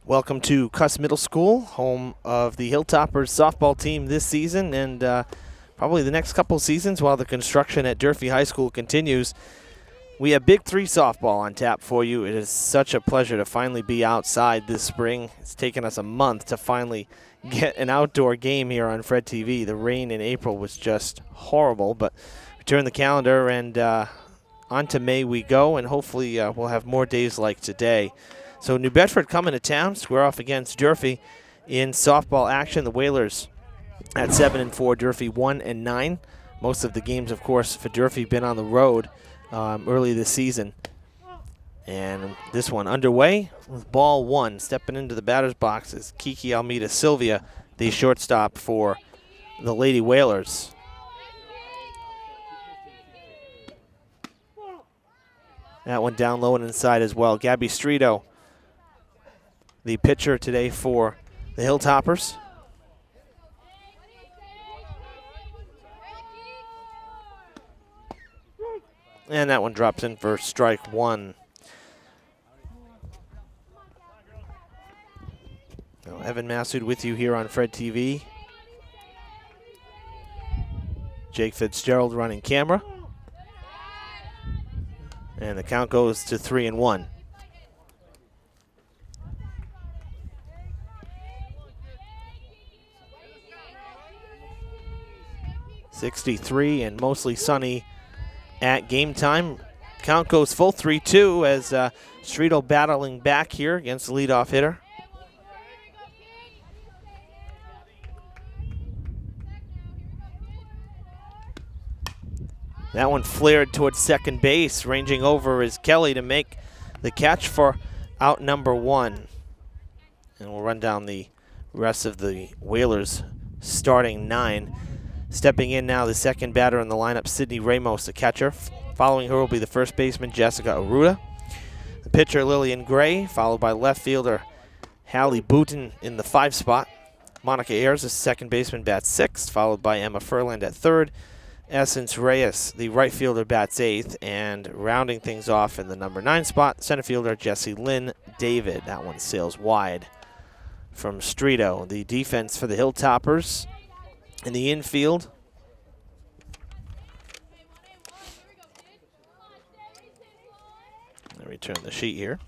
Welcome to Cuss Middle School, home of the Hilltoppers softball team this season and probably the next couple seasons while the construction at Durfee High School continues. We have Big 3 softball on tap for you. It is such a pleasure to finally be outside this spring. It's taken us a month to finally get an outdoor game here on Fred TV. The rain in April was just horrible, but we turn the calendar and on to May we go, and hopefully we'll have more days like today. So New Bedford coming to town, square off against Durfee in softball action. The Whalers at 7-4, Durfee 1-9. Most of the games, of course, for Durfee been on the road early this season. And this one underway with ball one. Stepping into the batter's box is Kiki Almeida Sylvia, the shortstop for the Lady Whalers. That one down low and inside as well. Gabby Strito, the pitcher today for the Hilltoppers. And that one drops in for strike one. Now, Evan Massoud with you here on Fred TV. Jake Fitzgerald running camera. And the count goes to 3-1. .63 and mostly sunny at game time. Count goes full 3-2 as Strito battling back here against the leadoff hitter. That one flared towards second base. Ranging over is Kelly to make the catch for out number one. And we'll run down the rest of the Whalers starting 9. Stepping in now, the second batter in the lineup, Sydney Ramos, the catcher. Following her will be the first baseman, Jessica Aruda. The pitcher, Lillian Gray, followed by left fielder, Hallie Booten in the 5 spot. Monica Ayers, the second baseman, bats 6th, followed by Emma Furland at 3rd. Essence Reyes, the right fielder, bats 8th. And rounding things off in the number 9 spot, center fielder, Jessie Lynn David. That one sails wide from Strito. The defense for the Hilltoppers in the infield. Let me turn the sheet here.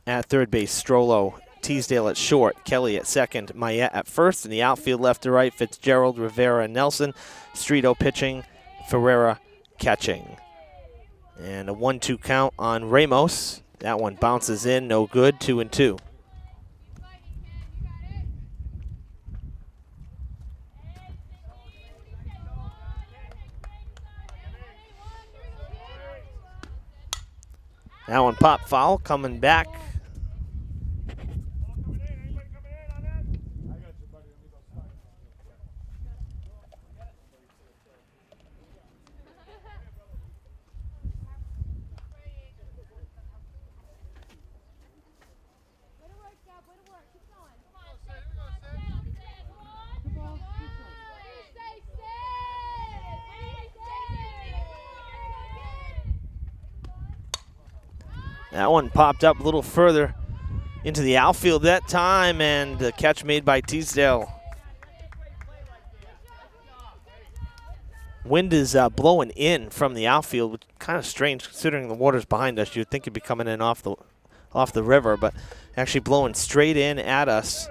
At third base, Strollo, Teasdale at short, Kelly at second, Mayette at first. In the outfield, left to right, Fitzgerald, Rivera, and Nelson. Strito pitching, Ferreira catching. And a 1-2 count on Ramos. That one bounces in, no good, 2-2. That one pop foul coming back. That one popped up a little further into the outfield that time, and the catch made by Teasdale. Wind is blowing in from the outfield, which is kind of strange considering the water's behind us. You'd think it'd be coming in off the river, but actually blowing straight in at us.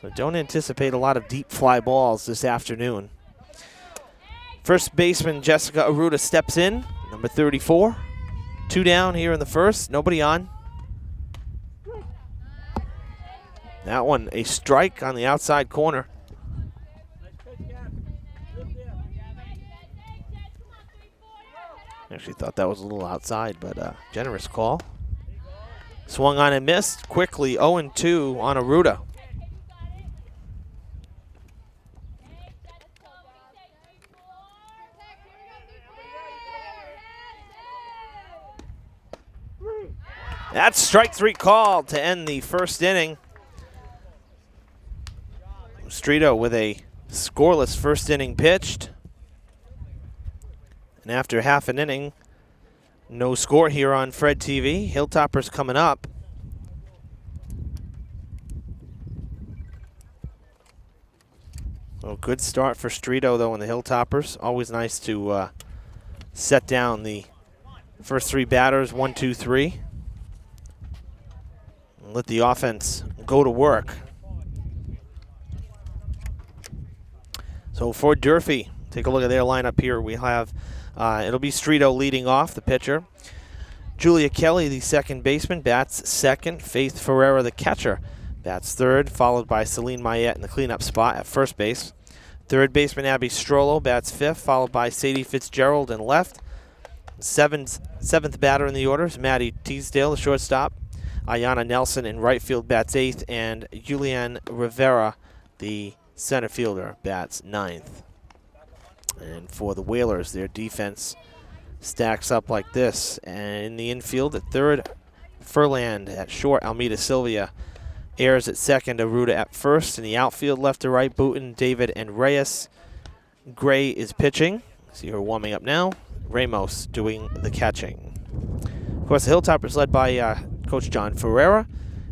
So don't anticipate a lot of deep fly balls this afternoon. First baseman Jessica Aruda steps in, number 34. 2 down here in the first, nobody on. That one, a strike on the outside corner. Actually thought that was a little outside, but generous call. Swung on and missed. Quickly 0-2 on Aruda. That's strike 3 called to end the first inning. Strito with a scoreless first inning pitched. And after half an inning, No score here on Fred TV. Hilltoppers coming up. Well, good start for Streeto, though, in the Hilltoppers. Always nice to set down the first three batters, 1, 2, 3. And let the offense go to work. So for Durfee, take a look at their lineup here. We have, it'll be Streeto leading off, the pitcher. Julia Kelly, the second baseman, bats second. Faith Ferreira, the catcher, bats third, followed by Celine Mayette in the cleanup spot at first base. Third baseman Abby Strollo bats fifth, followed by Sadie Fitzgerald in left. Seventh batter in the order is Maddie Teasdale, the shortstop. Ayana Nelson in right field bats eighth, and Julianne Rivera, the center fielder, bats ninth. And for the Whalers, their defense stacks up like this. And in the infield at third, Furland. At short, Almeida Sylvia. Ayers at second, Aruda at first. In the outfield, left to right, Booten, David, and Reyes. Gray is pitching. See her warming up now. Ramos doing the catching. Of course, the Hilltoppers led by Coach John Ferreira,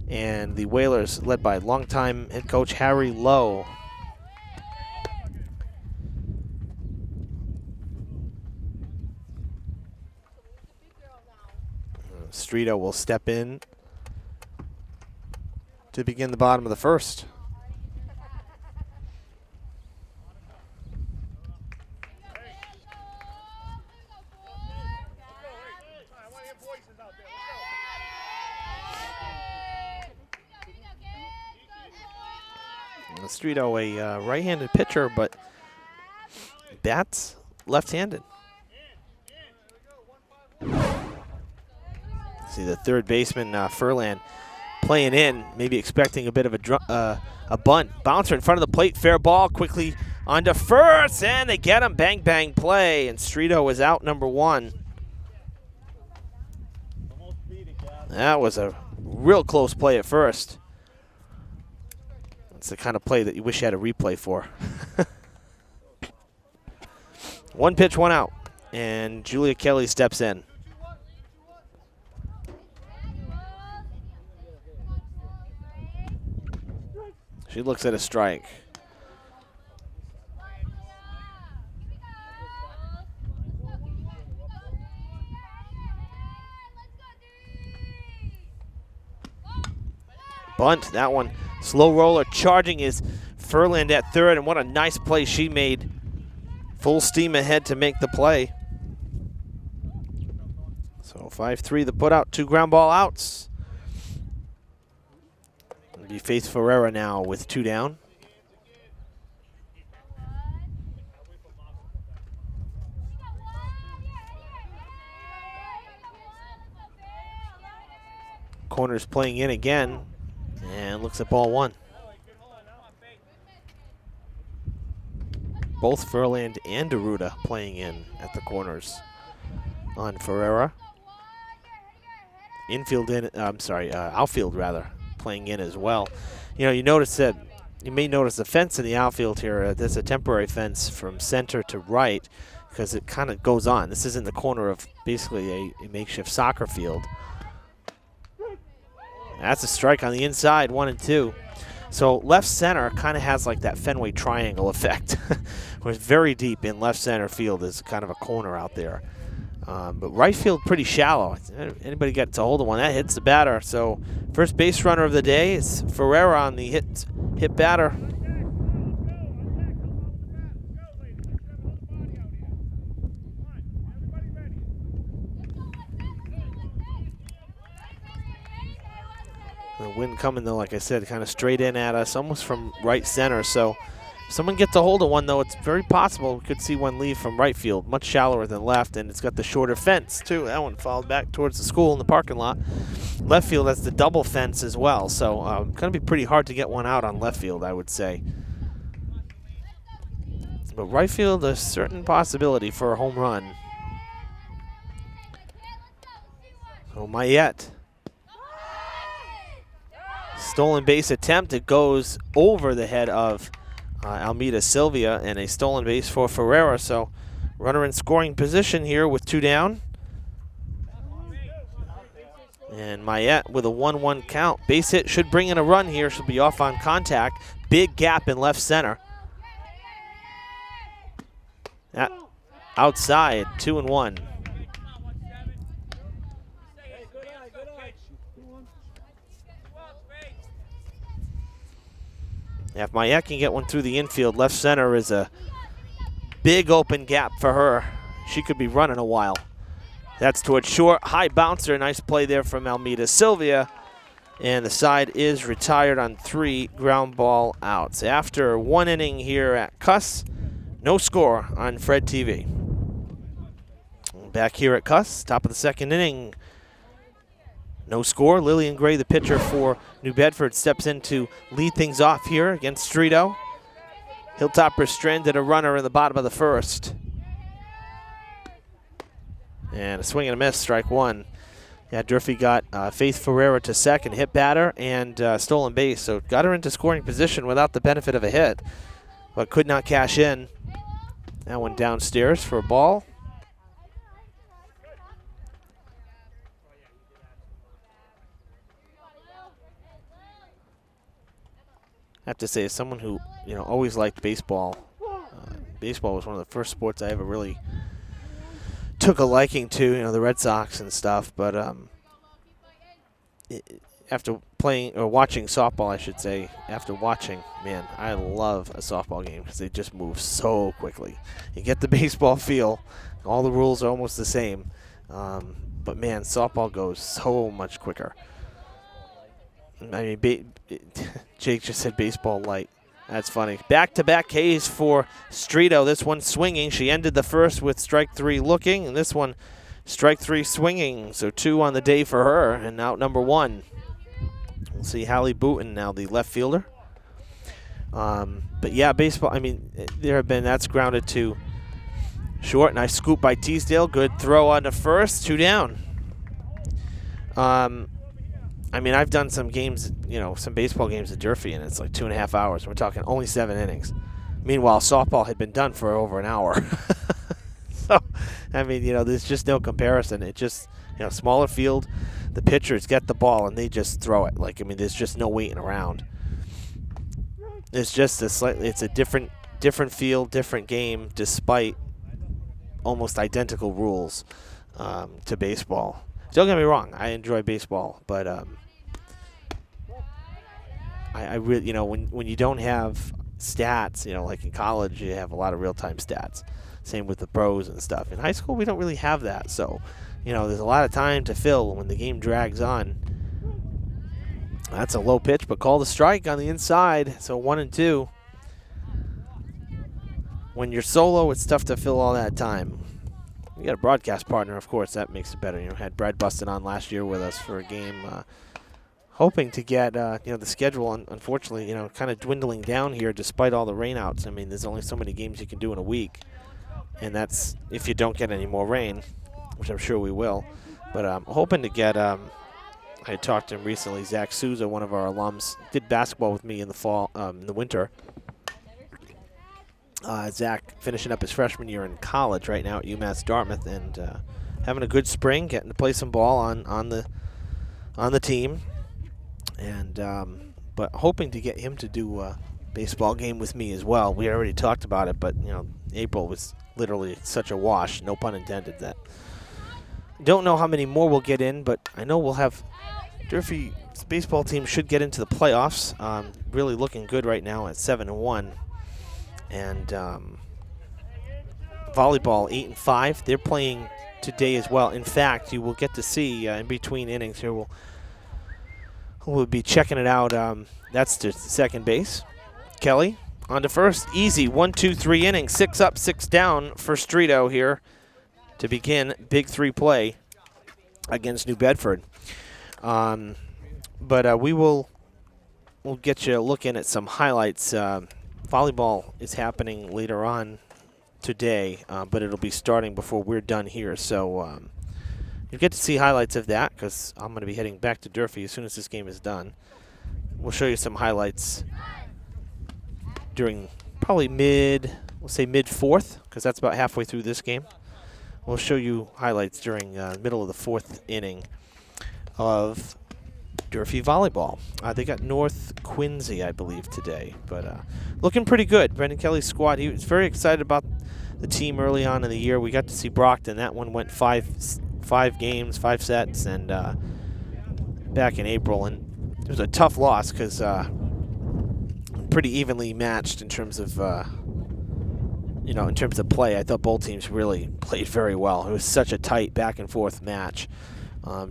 and the Whalers led by longtime head coach Harry Lowe. Streeto will step in to begin the bottom of the first. Streeto, a right-handed pitcher, but bats left-handed. See the third baseman, Furland, playing in, maybe expecting a bit of a bunt. Bouncer in front of the plate, fair ball, quickly onto first, and they get him. Bang, bang play, and Streeto is out number one. That was a real close play at first. It's the kind of play that you wish you had a replay for. One pitch, one out, and Julia Kelly steps in. She looks at a strike. Bunt, that one. Slow roller charging is Furland at third, and what a nice play she made. Full steam ahead to make the play. So 5-3 the put out, 2 ground ball outs. It'll be Faith Ferreira now with 2 down. Corner's playing in again. And looks at ball one. Both Furland and Aruda playing in at the corners on Ferreira. Outfield rather, playing in as well. You know, you may notice the fence in the outfield here. There's a temporary fence from center to right because it kind of goes on. This is in the corner of basically a makeshift soccer field. That's a strike on the inside, 1 and 2. So left center kind of has like that Fenway triangle effect. Where it's very deep in left center field is kind of a corner out there. But right field pretty shallow. Anybody gets a hold of one, that hits the batter. So first base runner of the day is Ferreira on the hit batter. The wind coming, though, like I said, kind of straight in at us, almost from right center. So if someone gets a hold of one, though, it's very possible we could see one leave from right field, much shallower than left, and it's got the shorter fence, too. That one followed back towards the school in the parking lot. Left field has the double fence as well, so going to be pretty hard to get one out on left field, I would say. But right field, a certain possibility for a home run. So Mayette. Stolen base attempt. It goes over the head of Almeida Sylvia, and a stolen base for Ferreira. So runner in scoring position here with 2 down. And Mayette with a 1-1 count. Base hit should bring in a run here. She'll be off on contact. Big gap in left center. Outside, 2-1. If Mayette can get one through the infield, left center is a big open gap for her. She could be running a while. That's towards short, high bouncer. Nice play there from Almeida Sylvia. And the side is retired on 3 ground ball outs. After 1 inning here at Cuss, no score on Fred TV. Back here at Cuss, top of the 2nd inning. No score. Lillian Gray, the pitcher for New Bedford, steps in to lead things off here against Streeto. Hilltoppers stranded a runner in the bottom of the 1st. And a swing and a miss, strike 1. Yeah, Durfee got Faith Ferreira to second, hit batter, and stolen base. So got her into scoring position without the benefit of a hit, but could not cash in. That one downstairs for a ball. I have to say, as someone who always liked baseball, baseball was one of the first sports I ever really took a liking to. The Red Sox and stuff. But after playing or watching softball, I should say, after watching, man, I love a softball game because they just move so quickly. You get the baseball feel. All the rules are almost the same. But man, softball goes so much quicker. I mean, Jake just said baseball light. That's funny. Back-to-back Ks for Streeto. This one swinging. She ended the first with strike 3 looking, and this one strike 3 swinging. So 2 on the day for her, and out number 1. We'll see Hallie Booten now, the left fielder. But yeah, baseball, I mean, that's grounded to short. Nice scoop by Teasdale. Good throw on the first. 2 down. I mean, I've done some games, some baseball games at Durfee, and it's like 2.5 hours. We're talking only 7 innings. Meanwhile, softball had been done for over an hour. So, I mean, there's just no comparison. It just, smaller field, the pitchers get the ball and they just throw it. There's just no waiting around. It's just it's a different field, different game, despite almost identical rules to baseball. Don't get me wrong, I enjoy baseball, but I really, when you don't have stats, like in college, you have a lot of real-time stats. Same with the pros and stuff. In high school, we don't really have that, so there's a lot of time to fill when the game drags on. That's a low pitch, but called a strike on the inside, so 1-2. When you're solo, it's tough to fill all that time. You got a broadcast partner, of course, that makes it better. Had Brad Buston on last year with us for a game, hoping to get the schedule. Unfortunately, kind of dwindling down here despite all the rainouts. I mean, there's only so many games you can do in a week, and that's if you don't get any more rain, which I'm sure we will. But I'm hoping to get. I had talked to him recently. Zach Souza, one of our alums, did basketball with me in the fall, in the winter. Zach finishing up his freshman year in college right now at UMass Dartmouth, and having a good spring, getting to play some ball on the team, and but hoping to get him to do a baseball game with me as well. We already talked about it, but April was literally such a wash, no pun intended. That don't know how many more we'll get in, but I know we'll have Durfee's baseball team should get into the playoffs. Really looking good right now at 7-1. And volleyball 8-5. They're playing today as well. In fact, you will get to see in between innings here. We'll be checking it out. That's to second base. Kelly on to first. Easy 1-2-3 inning. 6 up, 6 down for Streeto here to begin Big 3 play against New Bedford. But we'll get you looking at some highlights. Volleyball is happening later on today, but it'll be starting before we're done here. So you'll get to see highlights of that because I'm going to be heading back to Durfee as soon as this game is done. We'll show you some highlights during probably we'll say mid-4th, because that's about halfway through this game. We'll show you highlights during the middle of the 4th inning. of Durfee volleyball. They got North Quincy, I believe, today. But looking pretty good. Brendan Kelly's squad, he was very excited about the team early on in the year. We got to see Brockton. That one went five games, 5 sets, and back in April. And it was a tough loss because pretty evenly matched in terms of in terms of play. I thought both teams really played very well. It was such a tight back and forth match.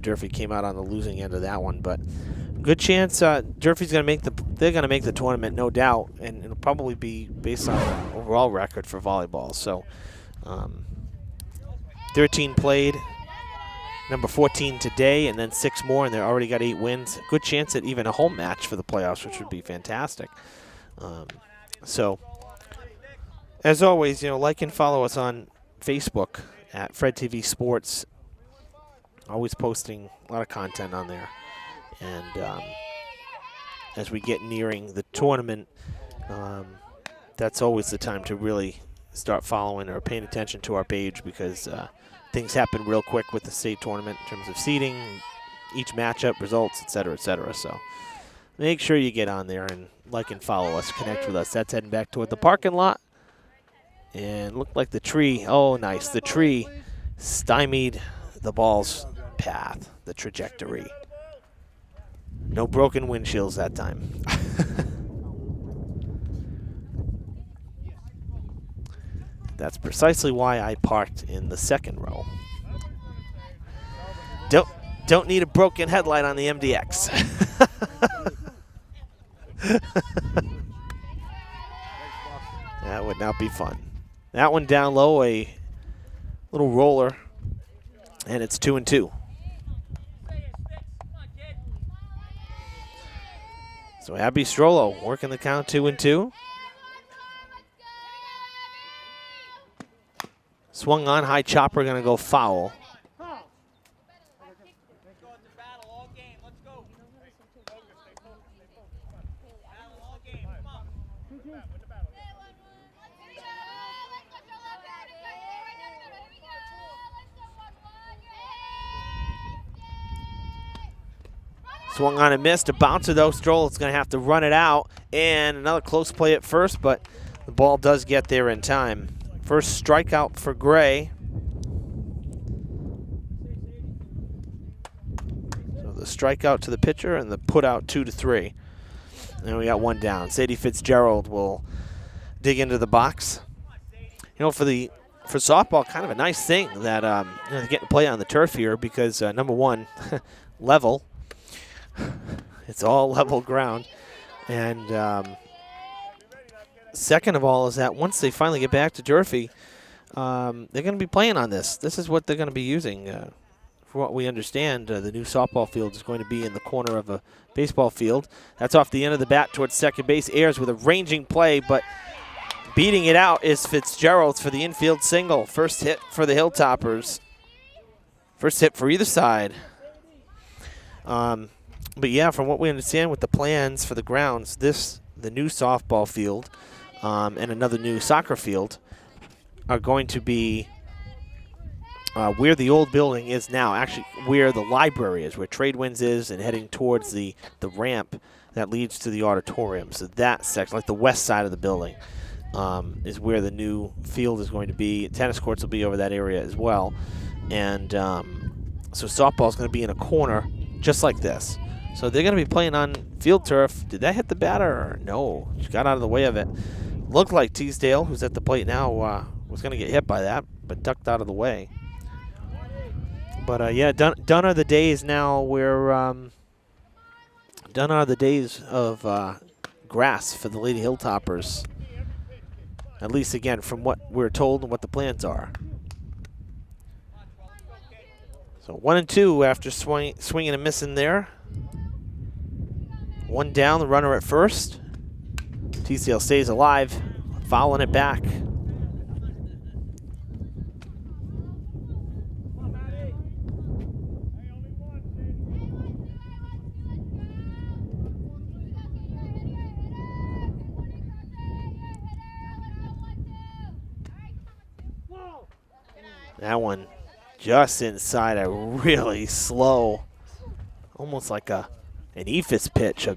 Durfee came out on the losing end of that one, but good chance Durfee's going to make the tournament, no doubt, and it'll probably be based on the overall record for volleyball. So 13 played, number 14 today, and then 6 more, and they already got 8 wins. Good chance at even a home match for the playoffs, which would be fantastic. So as always, like and follow us on Facebook at Fred TV Sports. Always posting a lot of content on there. And as we get nearing the tournament, that's always the time to really start following or paying attention to our page, because things happen real quick with the state tournament in terms of seeding, each matchup, results, et cetera, et cetera. So make sure you get on there and like and follow us, connect with us. That's heading back toward the parking lot. And looked like the tree, oh nice, the tree stymied the ball's path, the trajectory. No broken windshields that time. That's precisely why I parked in the second row. Don't need a broken headlight on the MDX. That would not be fun. That one down low, a little roller, and it's 2-2. So Abby Strollo working the count, 2-2. Swung on, high chopper, going to go foul. Swung on and missed. A bouncer, though. Strollo's going to have to run it out. And another close play at first, but the ball does get there in time. First strikeout for Gray. So the strikeout to the pitcher and the put out 2-3. And we got one down. Sadie Fitzgerald will dig into the box. For softball, kind of a nice thing that they get to play on the turf here, because number one, level. It's all level ground. And second of all is that once they finally get back to Durfee, they're going to be playing on this. This is what they're going to be using. For what we understand, the new softball field is going to be in the corner of a baseball field. That's off the end of the bat towards second base. Ayers with a ranging play, but beating it out is Fitzgerald for the infield single. First hit for the Hilltoppers. First hit for either side. But yeah, from what we understand with the plans for the grounds, the new softball field and another new soccer field are going to be where the old building is now, actually where the library is, where Tradewinds is, and heading towards the ramp that leads to the auditorium. So that section, like the west side of the building, is where the new field is going to be. Tennis courts will be over that area as well. And so softball is going to be in a corner just like this. So they're going to be playing on field turf. Did that hit the batter? No. She got out of the way of it. Looked like Teasdale, who's at the plate now, was going to get hit by that, but ducked out of the way. But, yeah, done are the days now where done are the days of grass for the Lady Hilltoppers. At least, again, from what we're told and what the plans are. So 1-2 after swinging and missing there. One down, the runner at first. Teasdale stays alive, fouling it back. That one just inside a really slow almost like an ephus pitch, a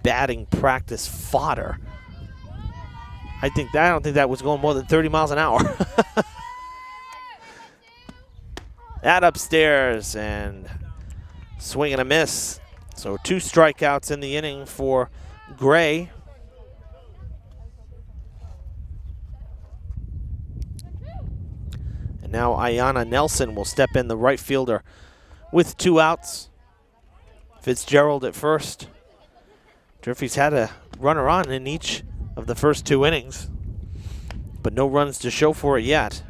batting practice fodder. I don't think that was going more than 30 miles an hour. That upstairs and swing and a miss. So 2 strikeouts in the inning for Gray. And now Ayanna Nelson will step in, the right fielder, with 2 outs. Fitzgerald at first. Durfee's had a runner on in each of the first 2 innings, but no runs to show for it yet.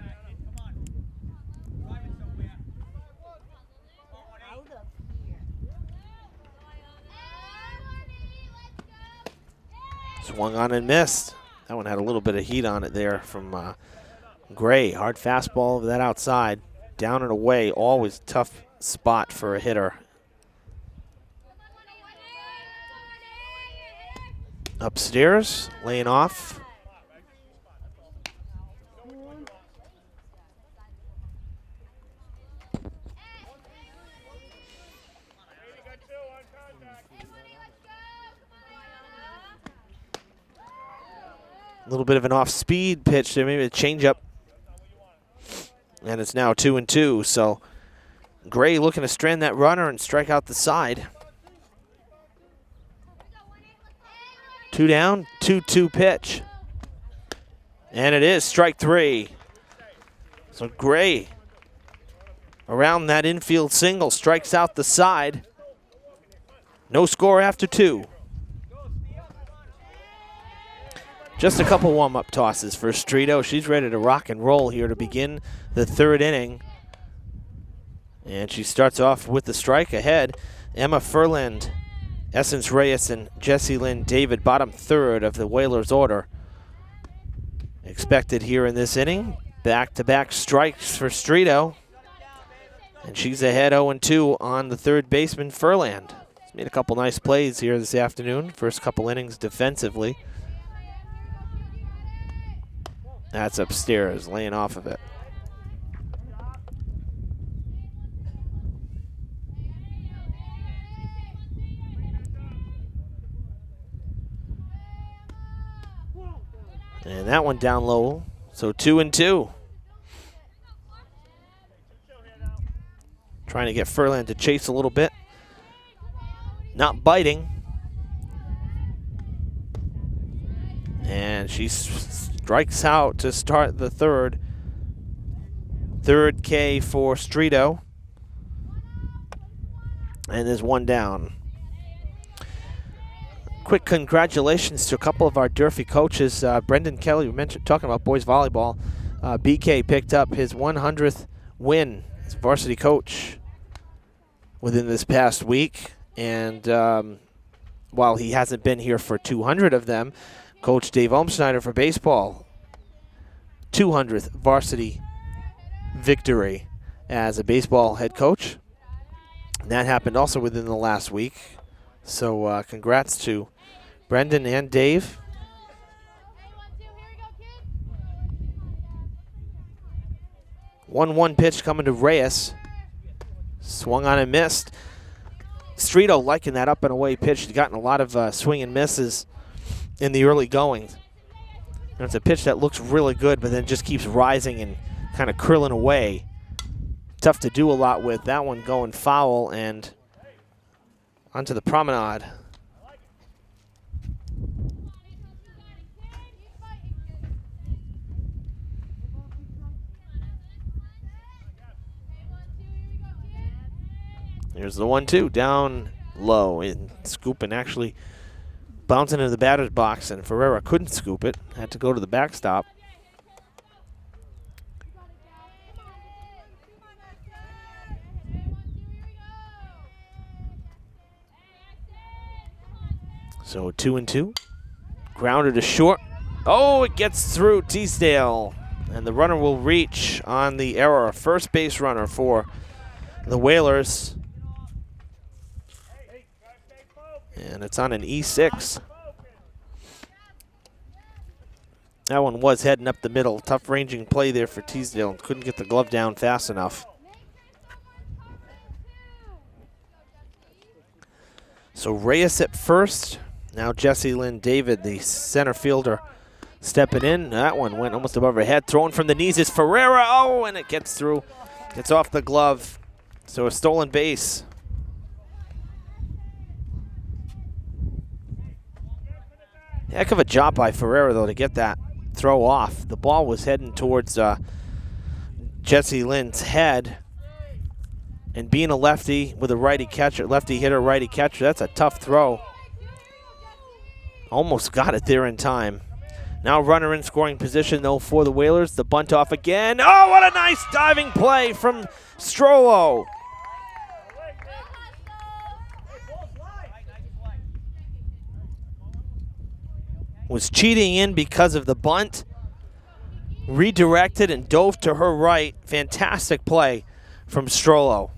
Swung on and missed. That one had a little bit of heat on it there from Gray. Hard fastball over that outside. Down and away, always a tough spot for a hitter. Upstairs, laying off. A little bit of an off-speed pitch there, maybe a changeup. And it's now 2-2, so Gray looking to strand that runner and strike out the side. 2 down, 2-2 pitch. And it is strike 3. So Gray, around that infield single, strikes out the side. No score after 2. Just a couple warm-up tosses for Streeto. She's ready to rock and roll here to begin the 3rd inning. And she starts off with the strike ahead. Emma Furland, Essence Reyes, and Jessie Lynn David, bottom 3rd of the Whalers order. Expected here in this inning. Back-to-back strikes for Streeto. And she's ahead 0-2 on the 3rd baseman, Furland. She's made a couple nice plays here this afternoon. First couple innings defensively. That's upstairs, laying off of it. And that one down low, so 2-2. Trying to get Furland to chase a little bit. Not biting. And she strikes out to start the 3rd. 3rd K for Streeto. And there's 1 down. Quick congratulations to a couple of our Durfee coaches. Brendan Kelly, we mentioned talking about boys volleyball. BK picked up his 100th win as varsity coach within this past week. And while he hasn't been here for 200 of them, Coach Dave Olmschneider for baseball, 200th varsity victory as a baseball head coach. And that happened also within the last week. So congrats to Brendan and Dave. One pitch coming to Reyes. Swung on and missed. Streeto liking that up and away pitch. He's gotten a lot of swing and misses in the early goings. And it's a pitch that looks really good, but then just keeps rising and kind of curling away. Tough to do a lot with. That one going foul and onto the promenade. Here's the 1-2 down low and scooping, actually bouncing into the batter's box, and Ferreira couldn't scoop it. Had to go to the backstop. So 2-2. Grounder to short. Oh, it gets through Teasdale. And the runner will reach on the error. First base runner for the Whalers. And it's on an E6. That one was heading up the middle. Tough ranging play there for Teasdale. Couldn't get the glove down fast enough. So Reyes at first. Now Jessie Lynn David, the center fielder, stepping in. That one went almost above her head. Thrown from the knees is Ferreira. Oh, and it gets through. Gets off the glove. So a stolen base. Heck of a job by Ferreira, though, to get that throw off. The ball was heading towards Jessie Lynn's head. And being a lefty with a righty catcher, lefty hitter, righty catcher, that's a tough throw. Almost got it there in time. Now runner in scoring position, though, for the Whalers. The bunt off again. Oh, what a nice diving play from Strollo. Was cheating in because of the bunt. Redirected and dove to her right. Fantastic play from Strollo.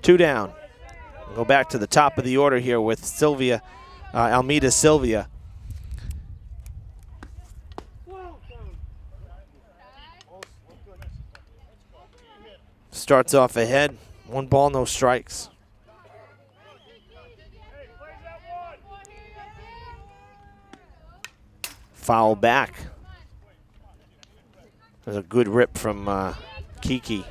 2 down. We'll go back to the top of the order here with Sylvia, Almeida Sylvia. Starts off ahead. 1 ball, no strikes. Foul back. There's a good rip from Kiki.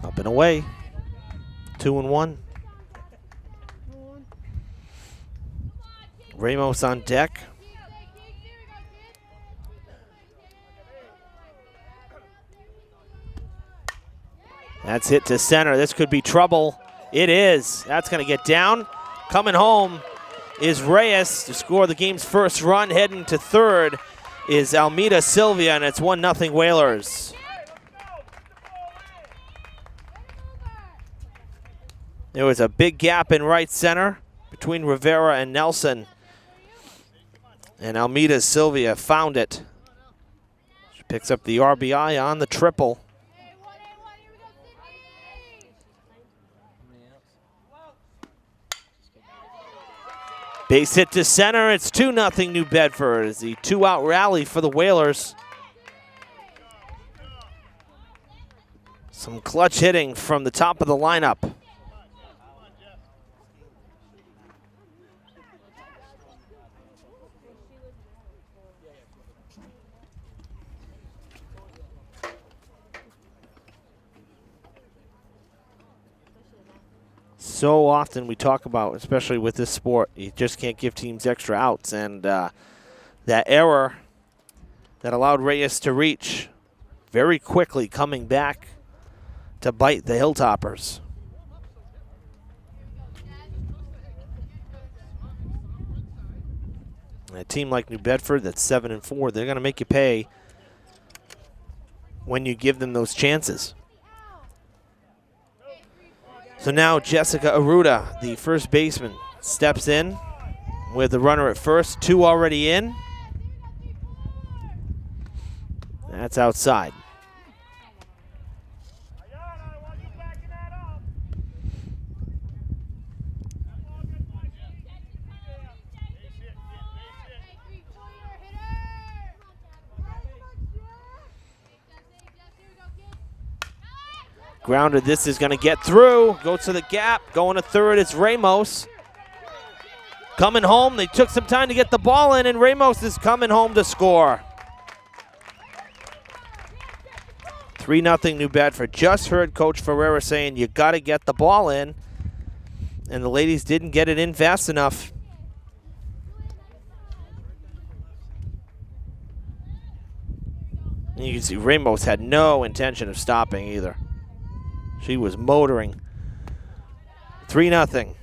Up and away. 2-1. Ramos on deck. That's hit to center. This could be trouble. It is. That's going to get down. Coming home is Reyes to score the game's first run. Heading to third is Almeida Sylvia, and it's 1-0 Whalers. There was a big gap in right center between Rivera and Nelson. And Almeida Sylvia found it. She picks up the RBI on the triple. Base hit to center. It's 2-0 New Bedford. It's the 2-out rally for the Whalers. Some clutch hitting from the top of the lineup. So often we talk about, especially with this sport, you just can't give teams extra outs. And that error that allowed Reyes to reach very quickly coming back to bite the Hilltoppers. A team like New Bedford that's 7-4, they're going to make you pay when you give them those chances. So now Jessica Aruda, the first baseman, steps in with the runner at first. 2 already in. That's outside. Grounded, this is going to get through. Go to the gap, going to third, it's Ramos. Coming home, they took some time to get the ball in, and Ramos is coming home to score. 3-0 New Bedford. Just heard Coach Ferreira saying you got to get the ball in, and the ladies didn't get it in fast enough. And you can see Ramos had no intention of stopping either. She was motoring. 3-0.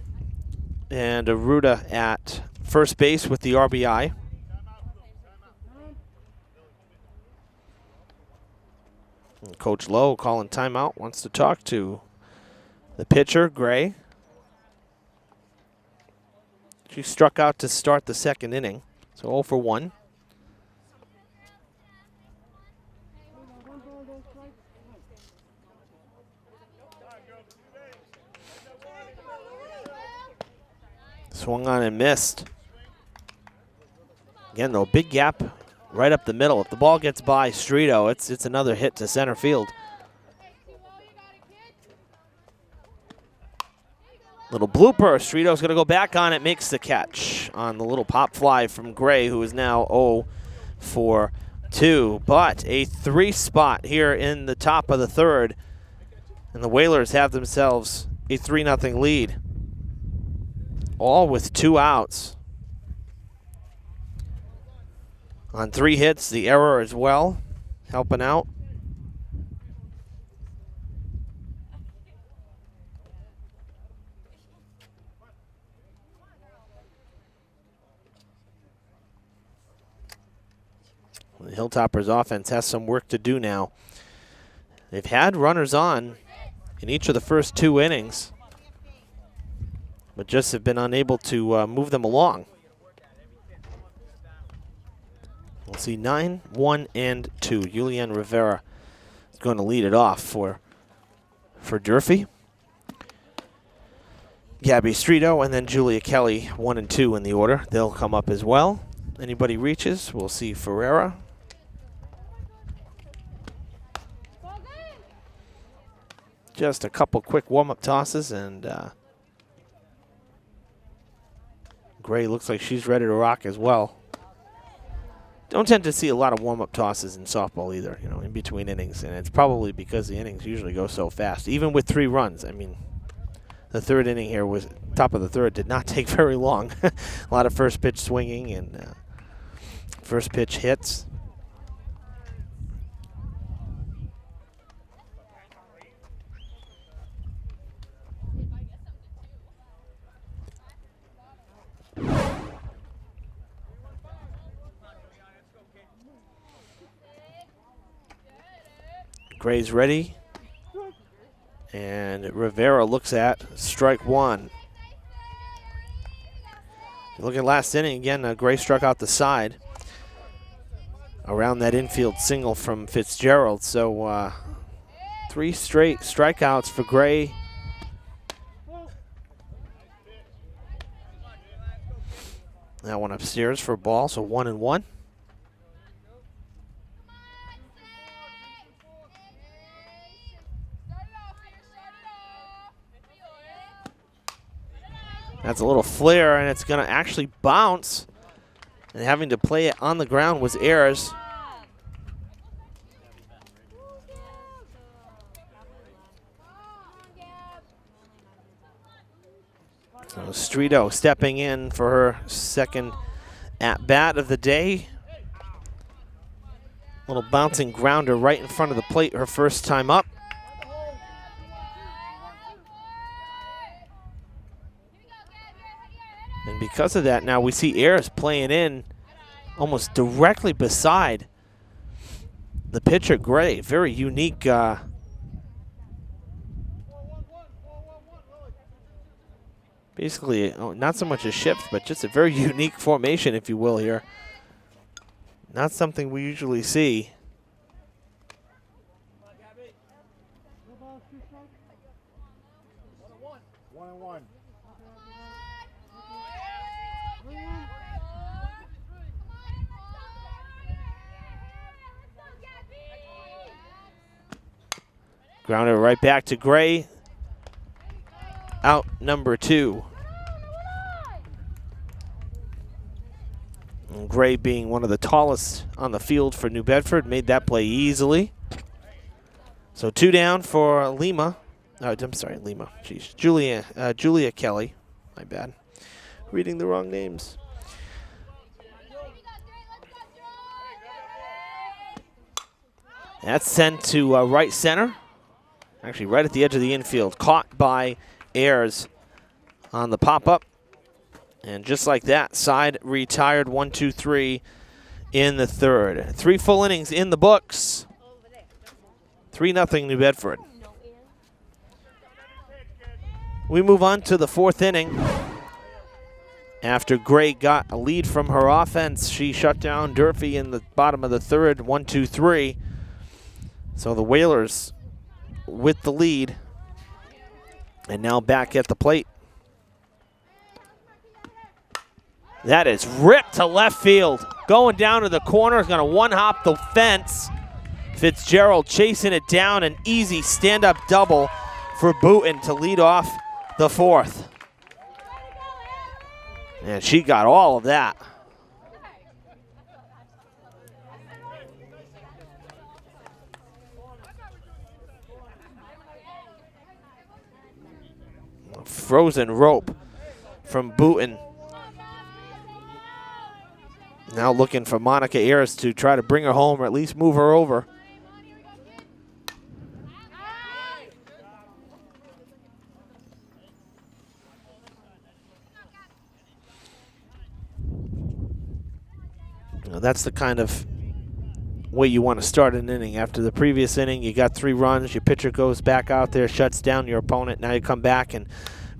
And Aruda at first base with the RBI. And Coach Lowe calling timeout, wants to talk to the pitcher, Gray. She struck out to start the second inning, so 0 for 1. Swung on and missed. Again, though, big gap right up the middle. If the ball gets by Streeto, it's another hit to center field. Little blooper. Streeto's going to go back on it, makes the catch on the little pop fly from Gray, who is now 0 for 2. But a 3 spot here in the top of the third, and the Whalers have themselves a 3-0 lead, all with 2 outs. On 3 hits, the error as well, helping out. The Hilltoppers offense has some work to do now. They've had runners on in each of the first 2 innings, but just have been unable to move them along. We'll see 9, 1, and 2. Julianne Rivera is going to lead it off for Durfee. Gabby Streeto and then Julia Kelly, 1 and 2 in the order. They'll come up as well. Anybody reaches, we'll see Ferreira. Just a couple quick warm-up tosses, and Gray looks like she's ready to rock as well. Don't tend to see a lot of warm-up tosses in softball either, you know, in between innings, and it's probably because the innings usually go so fast, even with 3 runs. I mean, the third inning here was top of the third, did not take very long. A lot of first pitch swinging and first pitch hits. Gray's ready, and Rivera looks at strike 1. Look at last inning again. Gray struck out the side around that infield single from Fitzgerald. So 3 straight strikeouts for Gray. That one upstairs for a ball, so 1 and 1. That's a little flare, and it's going to actually bounce. And having to play it on the ground was Ayers. So Streeto stepping in for her second at-bat of the day. Little bouncing grounder right in front of the plate her first time up. And because of that, now we see Ayers playing in almost directly beside the pitcher, Gray. Very unique basically, not so much a shift, but just a very unique formation, if you will, here. Not something we usually see. Grounder right back to Gray. Out number 2. And Gray, being one of the tallest on the field for New Bedford, made that play easily. So 2 down for Lima. Oh, I'm sorry, Lima. Jeez. Julia Kelly. My bad. Reading the wrong names. That's sent to right center. Actually, right at the edge of the infield. Caught by Ayers on the pop-up. And just like that, side retired 1-2-3 in the third. 3 full innings in the books. 3-0 New Bedford. We move on to the 4th inning. After Gray got a lead from her offense, she shut down Durfee in the bottom of the third, 1-2-3. So the Whalers with the lead, and now back at the plate. That is ripped to left field. Going down to the corner, is going to one-hop the fence. Fitzgerald chasing it down, an easy stand-up double for Booten to lead off the fourth. And she got all of that. A frozen rope from Booten. Now looking for Monica Ayers to try to bring her home or at least move her over. You know, that's the kind of way you want to start an inning. After the previous inning, you got 3 runs, your pitcher goes back out there, shuts down your opponent. Now you come back and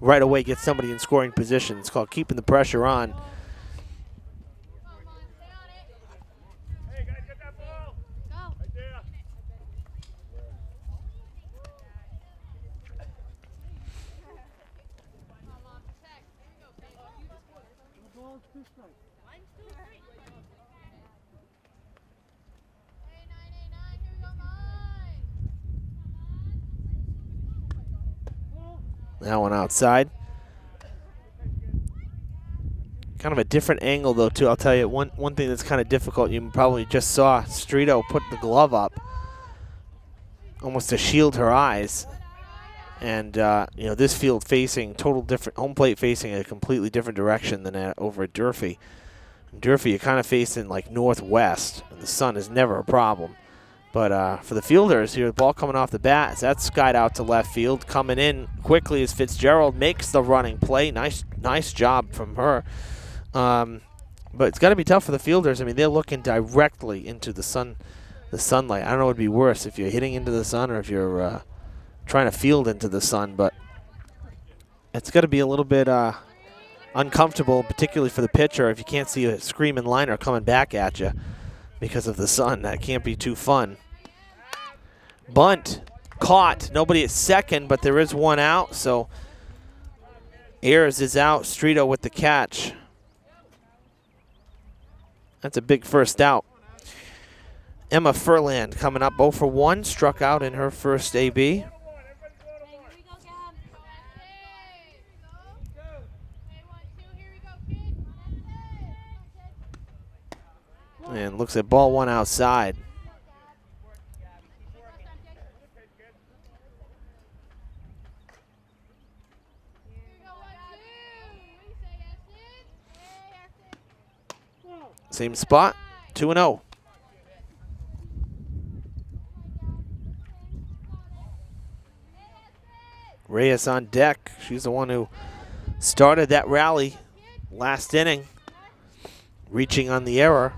right away get somebody in scoring position. It's called keeping the pressure on. That one outside. Kind of a different angle, though, too. I'll tell you, one thing that's kind of difficult, you probably just saw Streeto put the glove up almost to shield her eyes. And, you know, this field facing total different, home plate facing a completely different direction than over at Durfee. Durfee, you're kind of facing like northwest, and the sun is never a problem. But for the fielders here, the ball coming off the bat, that's skied out to left field. Coming in quickly as Fitzgerald makes the running play. Nice job from her. But it's got to be tough for the fielders. I mean, they're looking directly into the sunlight. I don't know what would be worse, if you're hitting into the sun or if you're trying to field into the sun. But it's got to be a little bit uncomfortable, particularly for the pitcher, if you can't see a screaming liner coming back at you because of the sun. That can't be too fun. Bunt caught. Nobody at second, but there is one out. So Ayers is out. Streeto with the catch. That's a big first out. Emma Furland coming up 0 for 1. Struck out in her first AB. And looks at ball 1 outside. Same spot, 2-0. Reyes on deck. She's the one who started that rally last inning, reaching on the error.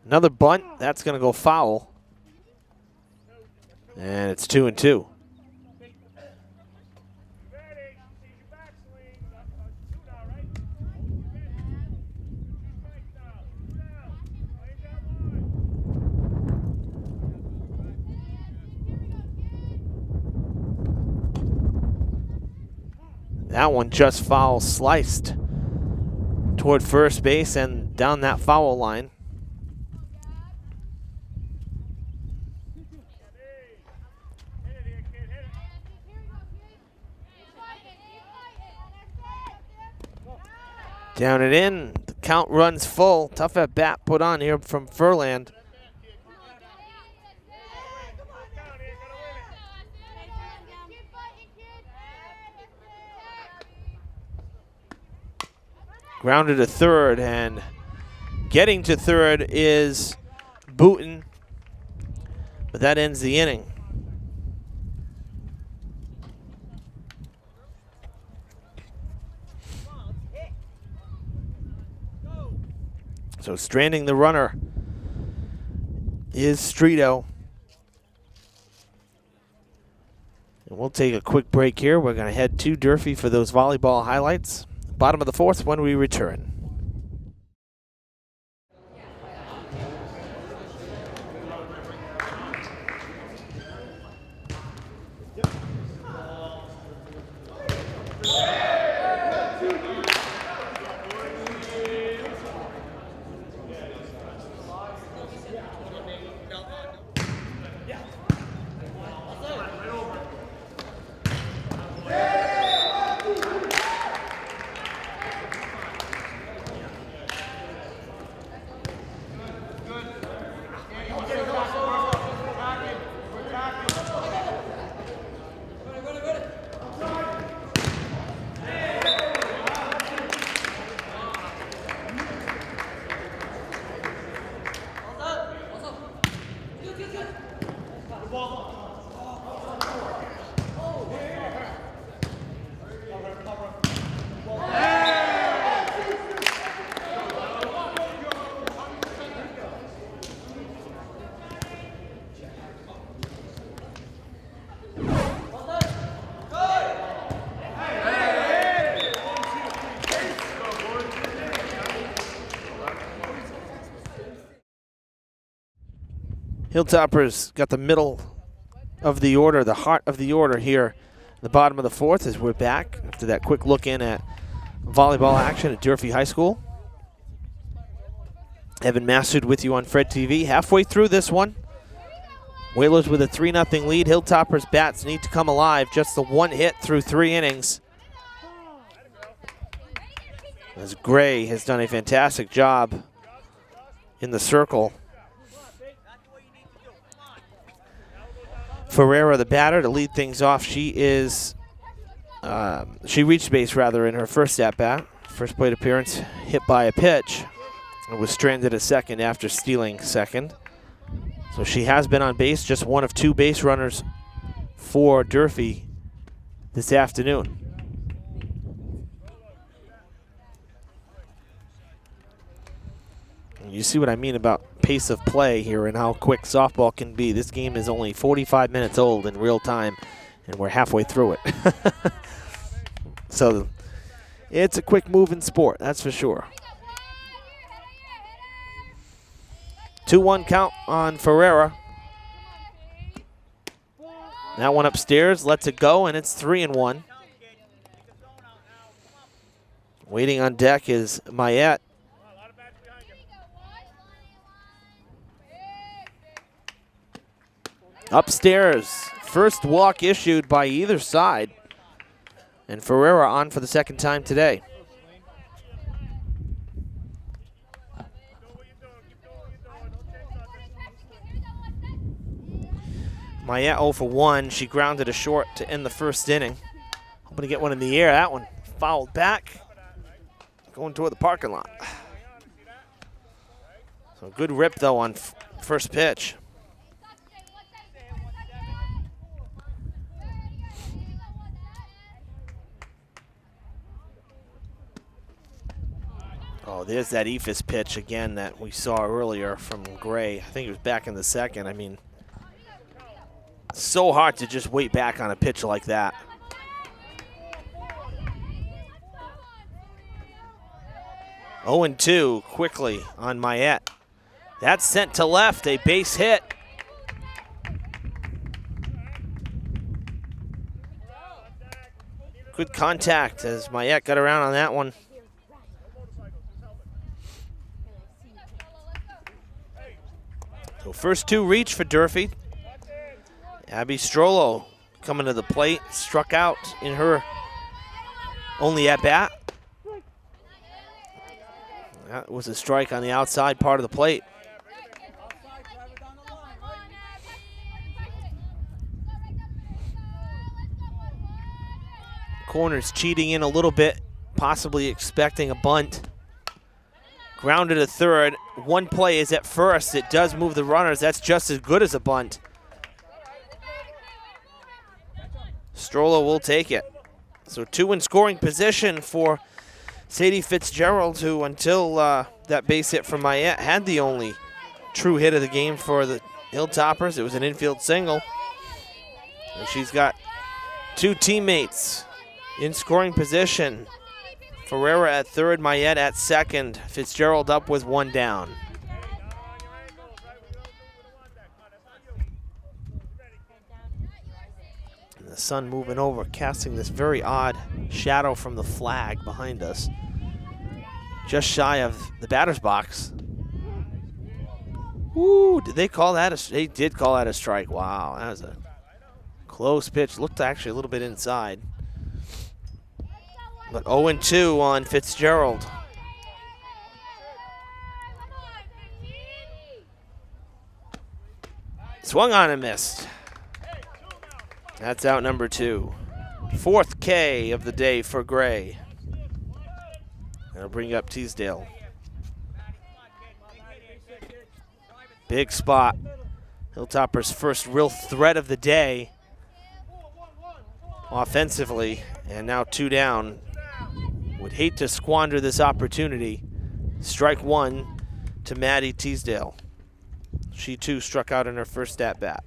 Another bunt, that's going to go foul. And it's 2-2. That one just foul sliced toward first base and down that foul line. Down and in, the count runs full. Tough at bat put on here from Furland. Grounded to third, and getting to third is Booten, but that ends the inning. So stranding the runner is Streeto. And we'll take a quick break here. We're going to head to Durfee for those volleyball highlights. Bottom of the fourth when we return. Hilltoppers got the middle of the order, the heart of the order here. The bottom of the fourth as we're back after that quick look in at volleyball action at Durfee High School. Evan Massard with you on Fred TV. Halfway through this one. Whalers with a 3-0 lead. Hilltoppers bats need to come alive. Just the one hit through 3 innings. As Gray has done a fantastic job in the circle. Ferreira, the batter, to lead things off. She reached base rather in her first at-bat. First plate appearance, hit by a pitch. And was stranded at second after stealing second. So she has been on base, just one of 2 base runners for Durfee this afternoon. You see what I mean about pace of play here and how quick softball can be. This game is only 45 minutes old in real time, and we're halfway through it. So it's a quick moving sport, that's for sure. 2-1 count on Ferreira. That one upstairs, lets it go, and it's 3-1. Waiting on deck is Mayette. Upstairs, first walk issued by either side. And Ferreira on for the second time today. Mayette 0 for 1. She grounded a short to end the first inning. Hoping to get one in the air. That one fouled back. Going toward the parking lot. So good rip, though, on first pitch. Oh, there's that Ephus pitch again that we saw earlier from Gray. I think it was back in the second. I mean, so hard to just wait back on a pitch like that. Oh, and 2 quickly on Mayette. That's sent to left, a base hit. Good contact as Mayette got around on that one. So first 2 reach for Durfee. Abby Strollo coming to the plate, struck out in her only at bat. That was a strike on the outside part of the plate. Corners cheating in a little bit, possibly expecting a bunt. Grounded to third. One play is at first. It does move the runners. That's just as good as a bunt. Strollo will take it. So 2 in scoring position for Sadie Fitzgerald, who until that base hit from Mayette had the only true hit of the game for the Hilltoppers. It was an infield single. And she's got 2 teammates in scoring position. Ferreira at third, Mayette at second. Fitzgerald up with 1 down. And the sun moving over, casting this very odd shadow from the flag behind us. Just shy of the batter's box. Ooh, did they call that they did call that a strike. Wow, that was a close pitch. Looked actually a little bit inside. But 0-2 on Fitzgerald. Swung on and missed. That's out number 2. 4th K of the day for Gray. That'll bring up Teasdale. Big spot. Hilltoppers' first real threat of the day offensively, and now 2 down. Would hate to squander this opportunity. Strike 1 to Maddie Teasdale. She too struck out in her first at bat.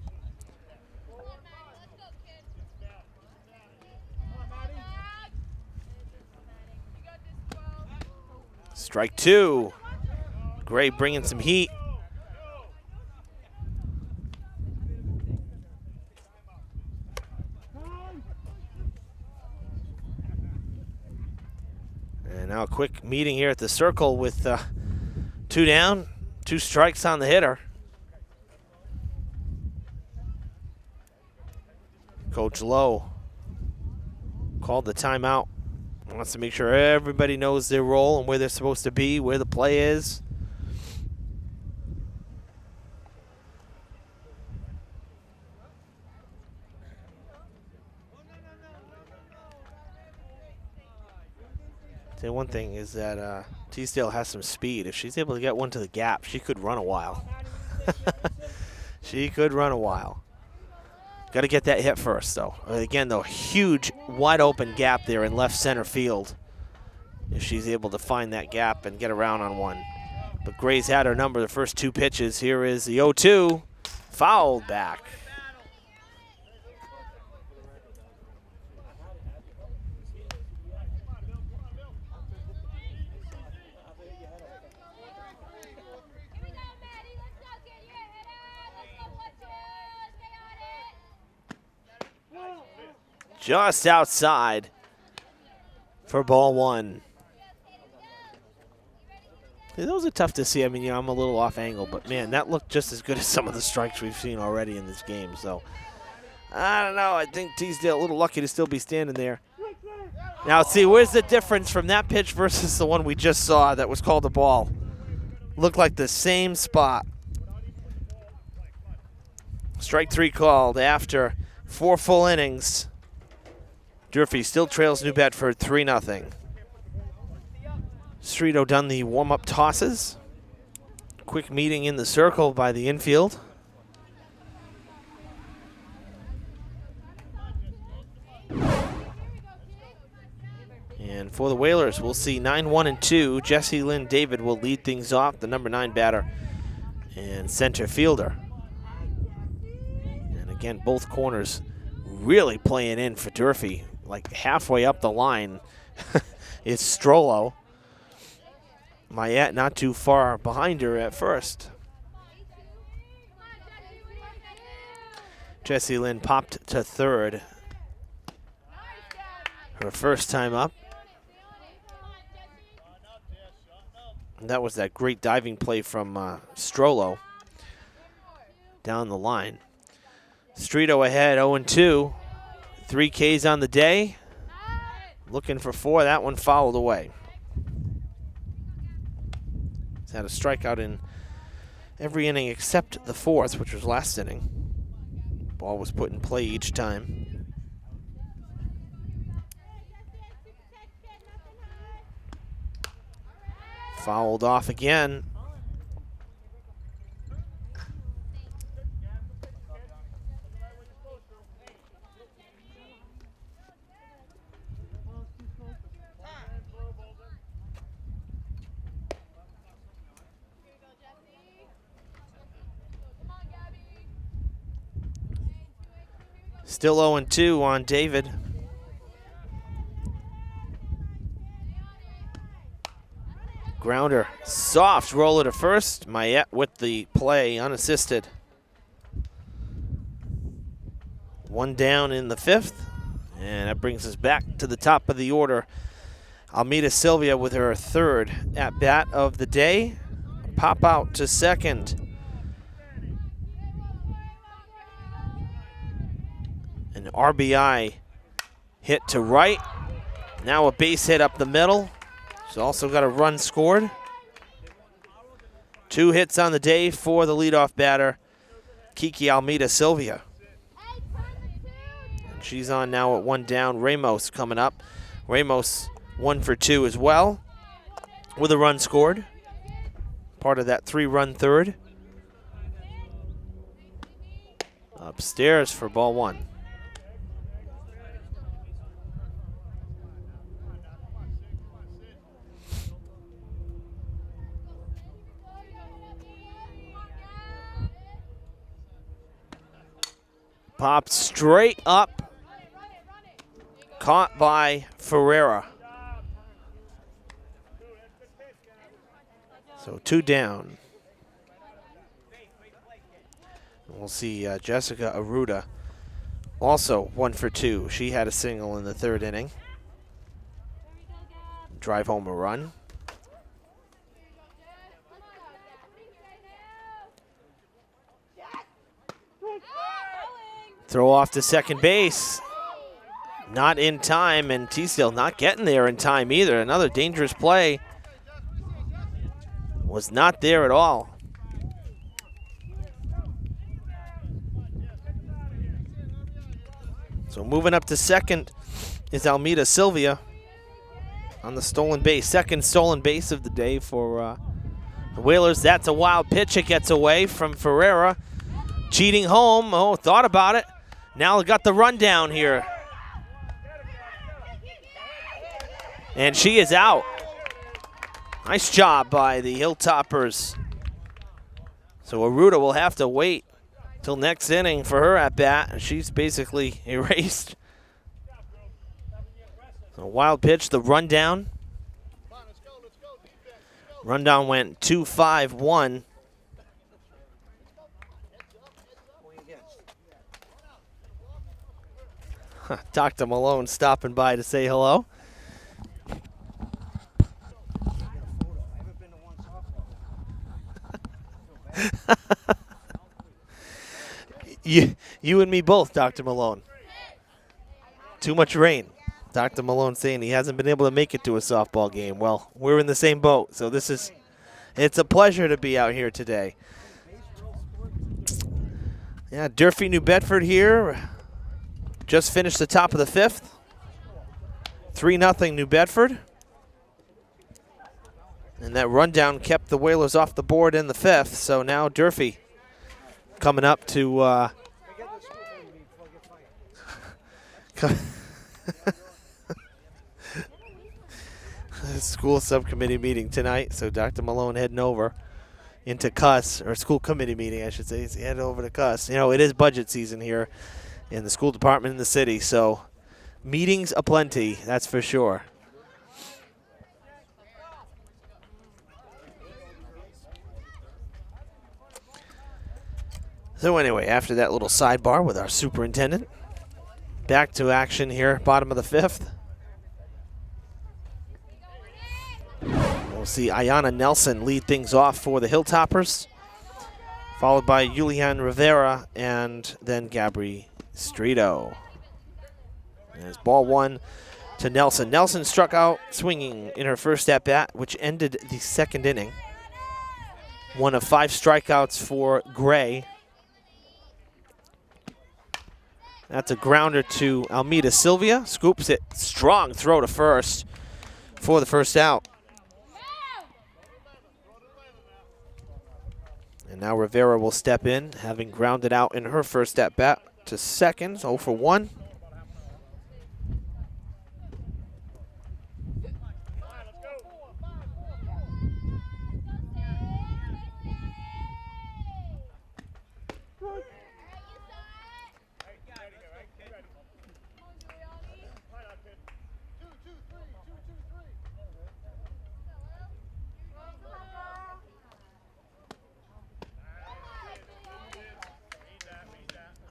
Strike 2. Gray bringing some heat. And now a quick meeting here at the circle with 2 down, 2 strikes on the hitter. Coach Lowe called the timeout. Wants to make sure everybody knows their role and where they're supposed to be, where the play is. Say one thing is that Teasdale has some speed. If she's able to get one to the gap, she could run a while. She could run a while. Got to get that hit first, though. Again, though, huge, wide open gap there in left center field. If she's able to find that gap and get around on one. But Gray's had her number the first 2 pitches. Here is the 0-2, fouled back. Just outside for ball 1. Yeah, those are tough to see. I mean, you know, I'm a little off angle, but man, that looked just as good as some of the strikes we've seen already in this game. So, I don't know. I think Teasdale a little lucky to still be standing there. Now, see, where's the difference from that pitch versus the one we just saw that was called a ball? Looked like the same spot. Strike 3 called after 4 full innings. Durfee still trails New Bedford 3-0. Streeto done the warm-up tosses. Quick meeting in the circle by the infield. And for the Whalers, we'll see 9-1-2. Jessie Lynn David will lead things off, the number 9 batter and center fielder. And again, both corners really playing in for Durfee. Like halfway up the line is Strollo. Mayette not too far behind her at first. Jessie Lynn popped to third. Her first time up. And that was that great diving play from Strollo down the line. Streeto ahead, 0-2. 3 Ks on the day. Looking for 4. That one fouled away. He's had a strikeout in every inning except the 4th, which was last inning. Ball was put in play each time. Fouled off again. Still 0-2 on David. Grounder, soft roller to first. Mayette with the play, unassisted. 1 down in the 5th, and that brings us back to the top of the order. Almeida Sylvia with her 3rd at-bat of the day. Pop out to second. An RBI hit to right. Now a base hit up the middle. She's also got a run scored. 2 hits on the day for the leadoff batter, Kiki Almeida Sylvia. And she's on now at 1 down. Ramos coming up. Ramos 1 for 2 as well with a run scored. Part of that 3-run third. Upstairs for ball 1. Popped straight up. Caught by Ferreira. So 2 down. We'll see Jessica Aruda also 1 for 2. She had a single in the 3rd inning. drive home a run. Throw off to second base. Not in time, and Teasdale not getting there in time either. Another dangerous play. Was not there at all. So moving up to second is Almeida Sylvia on the stolen base. Second stolen base of the day for the Whalers. That's a wild pitch. It gets away from Ferreira. Cheating home. Oh, thought about it. Now got the rundown here. And she is out. Nice job by the Hilltoppers. So Aruda will have to wait till next inning for her at bat. She's basically erased. So wild pitch, the rundown. Rundown went 2-5-1. Dr. Malone stopping by to say hello. You and me both, Dr. Malone. Too much rain. Dr. Malone saying he hasn't been able to make it to a softball game. Well, we're in the same boat, so it's a pleasure to be out here today. Yeah, Durfee, New Bedford here. Just finished the top of the fifth. 3-0 New Bedford. And that rundown kept the Whalers off the board in the fifth, so now Durfee coming up to school subcommittee meeting tonight, so Dr. Malone heading over into Cuss, or school committee meeting, I should say. He's headed over to Cuss. You know, it is budget season here in the school department in the city, so meetings aplenty, that's for sure. So anyway, after that little sidebar with our superintendent, back to action here, bottom of the fifth. We'll see Ayana Nelson lead things off for the Hilltoppers, followed by Julian Rivera and then Gabri Strito. There's ball one to Nelson. Nelson struck out swinging in her first at-bat, which ended the second inning. One of 5 strikeouts for Gray. That's a grounder to Almeida Sylvia. Scoops it. Strong throw to first for the first out. And now Rivera will step in, having grounded out in her first at-bat to second. 0 for 1.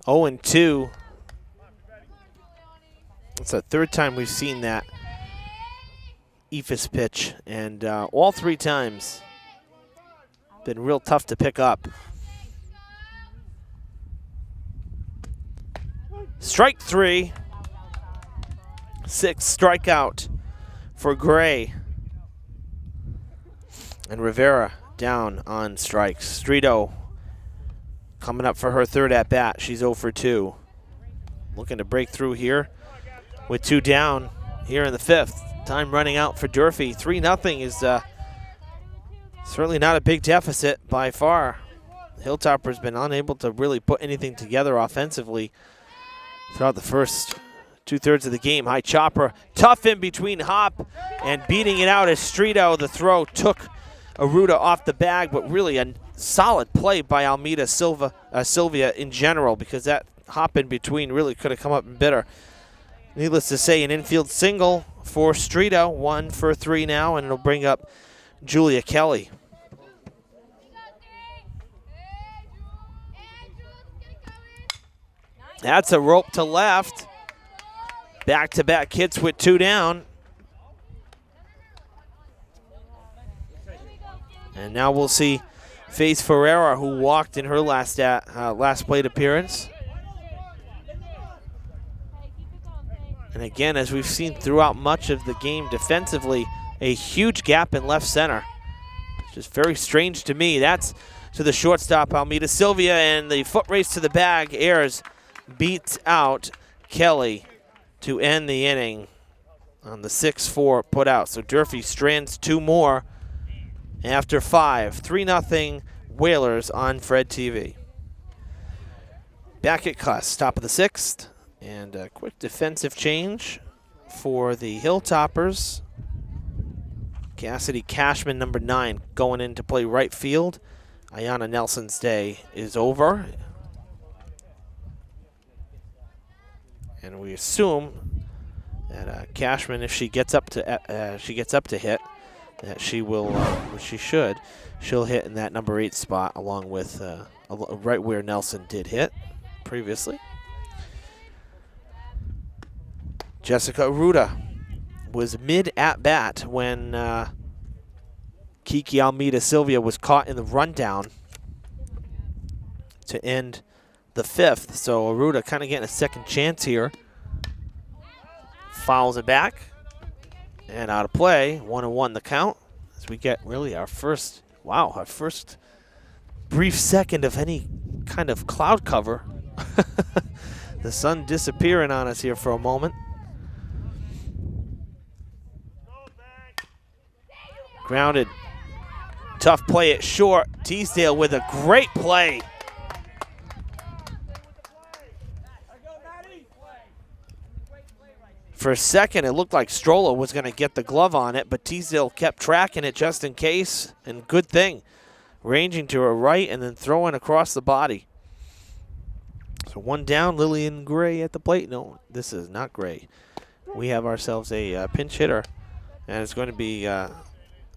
Oh, and 2. It's the third time we've seen that Ephus pitch, and all 3 times been real tough to pick up. Strike 3. 6th strikeout for Gray. And Rivera down on strikes. Strito coming up for her third at-bat. She's 0 for 2. Looking to break through here with 2 down here in the fifth. Time running out for Durfee. 3-0 is certainly not a big deficit by far. Hilltopper's been unable to really put anything together offensively throughout the first 2/3 of the game. High chopper, tough in between hop, and beating it out as Strito. The throw took Aruda off the bag, but really a solid play by Almeida Sylvia in general, because that hop in between really could have come up and bit her. Needless to say, an infield single for Strito, 1 for 3 now, and it'll bring up Julia Kelly. That's a rope to left. Back-to-back hits with 2 down. And now we'll see Faith Ferreira, who walked in her last plate appearance. And again, as we've seen throughout much of the game defensively, a huge gap in left center. It's just very strange to me. That's to the shortstop, Almeida Sylvia, and the foot race to the bag. Ayers beats out Kelly to end the inning on the 6-4 put out. So Durfee strands 2 more after 5. 3-0 Whalers on Fred TV. Back at Cuss, top of the 6th. And a quick defensive change for the Hilltoppers. Cassidy Cashman, number 9, going in to play right field. Ayanna Nelson's day is over. And we assume that Cashman, if she gets up to hit, that she will, which she should, she'll hit in that number 8 spot along with right where Nelson did hit previously. Jessica Aruda was mid at bat when Kiki Almeida Sylvia was caught in the rundown to end the 5th. So Aruda kind of getting a second chance here. Fouls it back and out of play. 1-1 the count as we get really our first brief second of any kind of cloud cover. The sun disappearing on us here for a moment. Grounded. Tough play at short. Teasdale with a great play. For a second, it looked like Strolla was going to get the glove on it, but Teasdale kept tracking it just in case, and good thing. Ranging to her right and then throwing across the body. So 1 down, Lillian Gray at the plate. No, this is not Gray. We have ourselves a pinch hitter, and it's going to be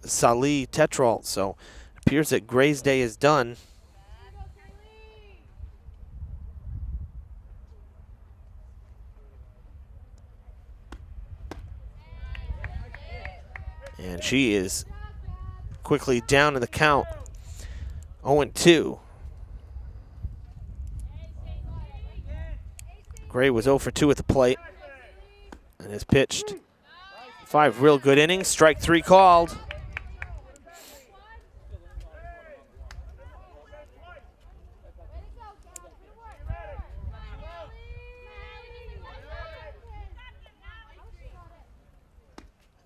Salih Tetralt. So it appears that Gray's day is done. And she is quickly down in the count. 0-2. Gray was 0 for 2 at the plate and has pitched 5 real good innings. Strike 3 called.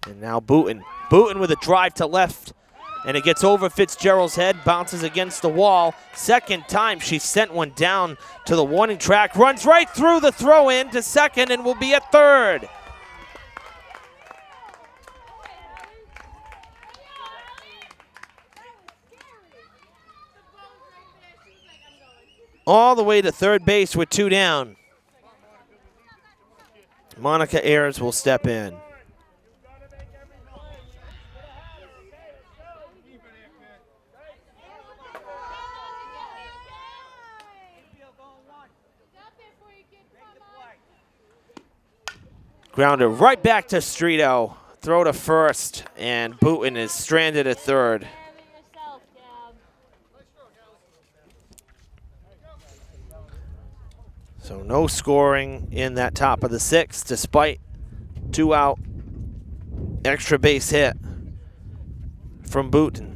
And now Booten. Booten with a drive to left. And it gets over Fitzgerald's head, bounces against the wall. Second time she sent one down to the warning track. Runs right through the throw in to second and will be at third. All the way to third base with 2 down. Monica Ayers will step in. Grounder right back to Streeto. Throw to first, and Booten is stranded at third. So no scoring in that top of the 6th, despite 2-out extra base hit from Booten.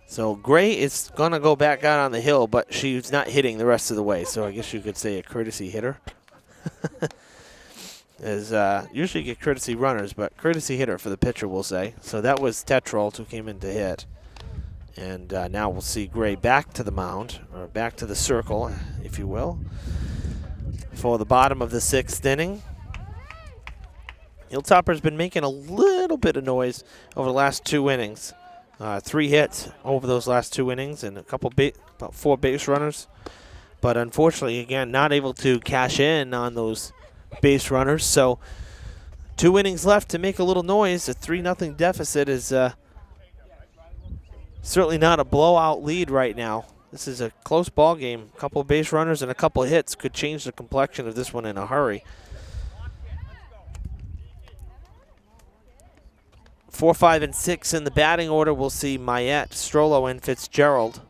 So Gray is going to go back out on the hill, but she's not hitting the rest of the way. So I guess you could say a courtesy hitter. Usually get courtesy runners, but courtesy hitter for the pitcher, we'll say. So that was Tetralt who came in to hit. And now we'll see Gray back to the mound, or back to the circle, if you will, for the bottom of the 6th inning. Hilltopper's been making a little bit of noise over the last 2 innings. 3 hits over those last 2 innings and a couple, about 4 base runners. But unfortunately, again, not able to cash in on those base runners. So 2 innings left to make a little noise. A 3-0 deficit is certainly not a blowout lead right now. This is a close ball game. A couple of base runners and a couple of hits could change the complexion of this one in a hurry. 4, 5, and 6 in the batting order. We'll see Mayette, Strollo, and Fitzgerald.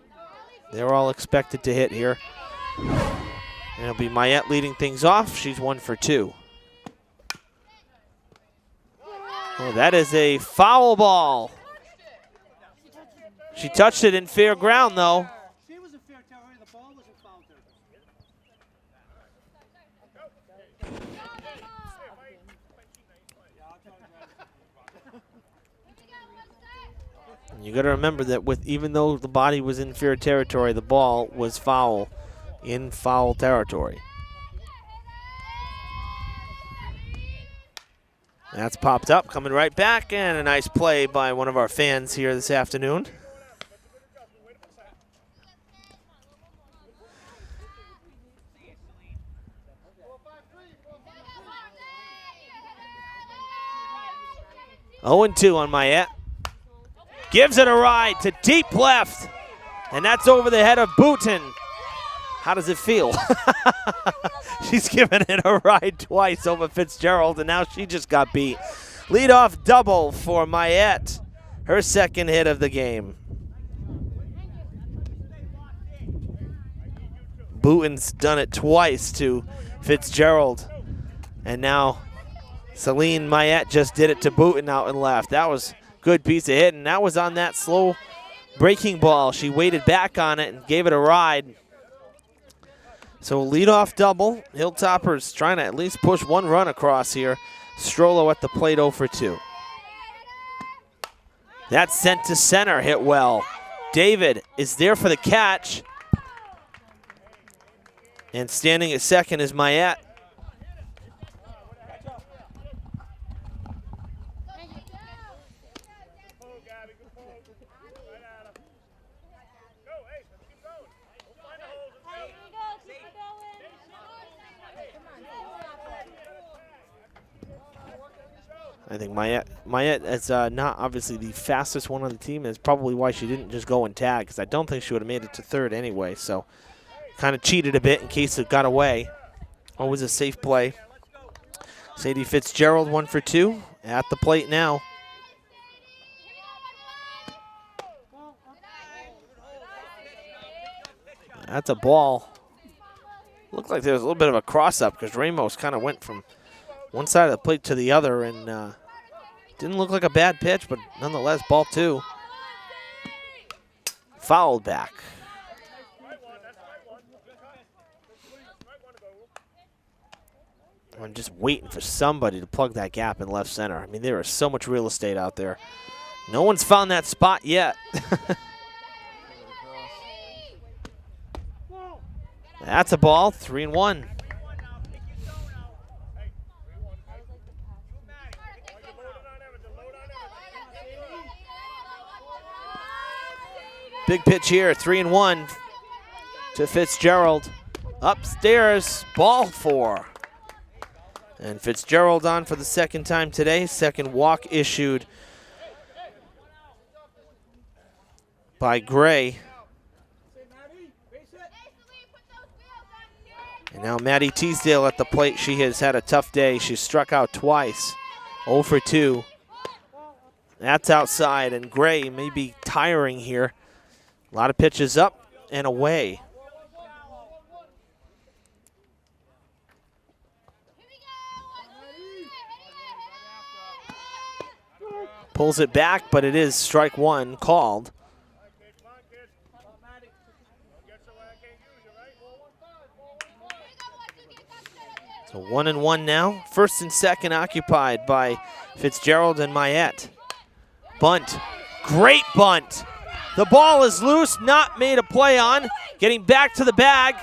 They're all expected to hit here. And it'll be Mayette leading things off. She's 1 for 2. Oh, that is a foul ball. She touched it in fair ground, though. You got to remember that even though the body was in fair territory, the ball was foul in foul territory. That's popped up, coming right back, and a nice play by one of our fans here this afternoon. Oh, 2 on Mayette. Gives it a ride to deep left, and that's over the head of Booten. How does it feel? She's given it a ride twice over Fitzgerald, and now she just got beat. Leadoff double for Mayette, her second hit of the game. Booten's done it twice to Fitzgerald, and now Celine Mayette just did it to Booten out and left. That was good piece of hit, and that was on that slow breaking ball. She waited back on it and gave it a ride. So leadoff double. Hilltoppers trying to at least push 1 run across here. Strollo at the plate 0 for 2. That's sent to center, hit well. David is there for the catch. And standing at second is Mayette. I think Mayette is not obviously the fastest one on the team. That's probably why she didn't just go and tag, because I don't think she would have made it to third anyway. So kind of cheated a bit in case it got away. Always a safe play. Sadie Fitzgerald 1 for 2 at the plate now. That's a ball. Looked like there was a little bit of a cross-up because Ramos kind of went from one side of the plate to the other, and didn't look like a bad pitch, but nonetheless, ball 2. Fouled back. I'm just waiting for somebody to plug that gap in left center. I mean, there is so much real estate out there. No one's found that spot yet. That's a ball, 3-1. Big pitch here, 3-1 to Fitzgerald. Upstairs, ball 4. And Fitzgerald on for the second time today. Second walk issued by Gray. And now Maddie Teasdale at the plate. She has had a tough day. She's struck out twice. 0 for 2. That's outside, and Gray may be tiring here. A lot of pitches up and away. Pulls it back, but it is strike 1 called. So 1-1 now. First and second occupied by Fitzgerald and Mayette. Bunt. Great bunt. The ball is loose, not made a play on. Getting back to the bag.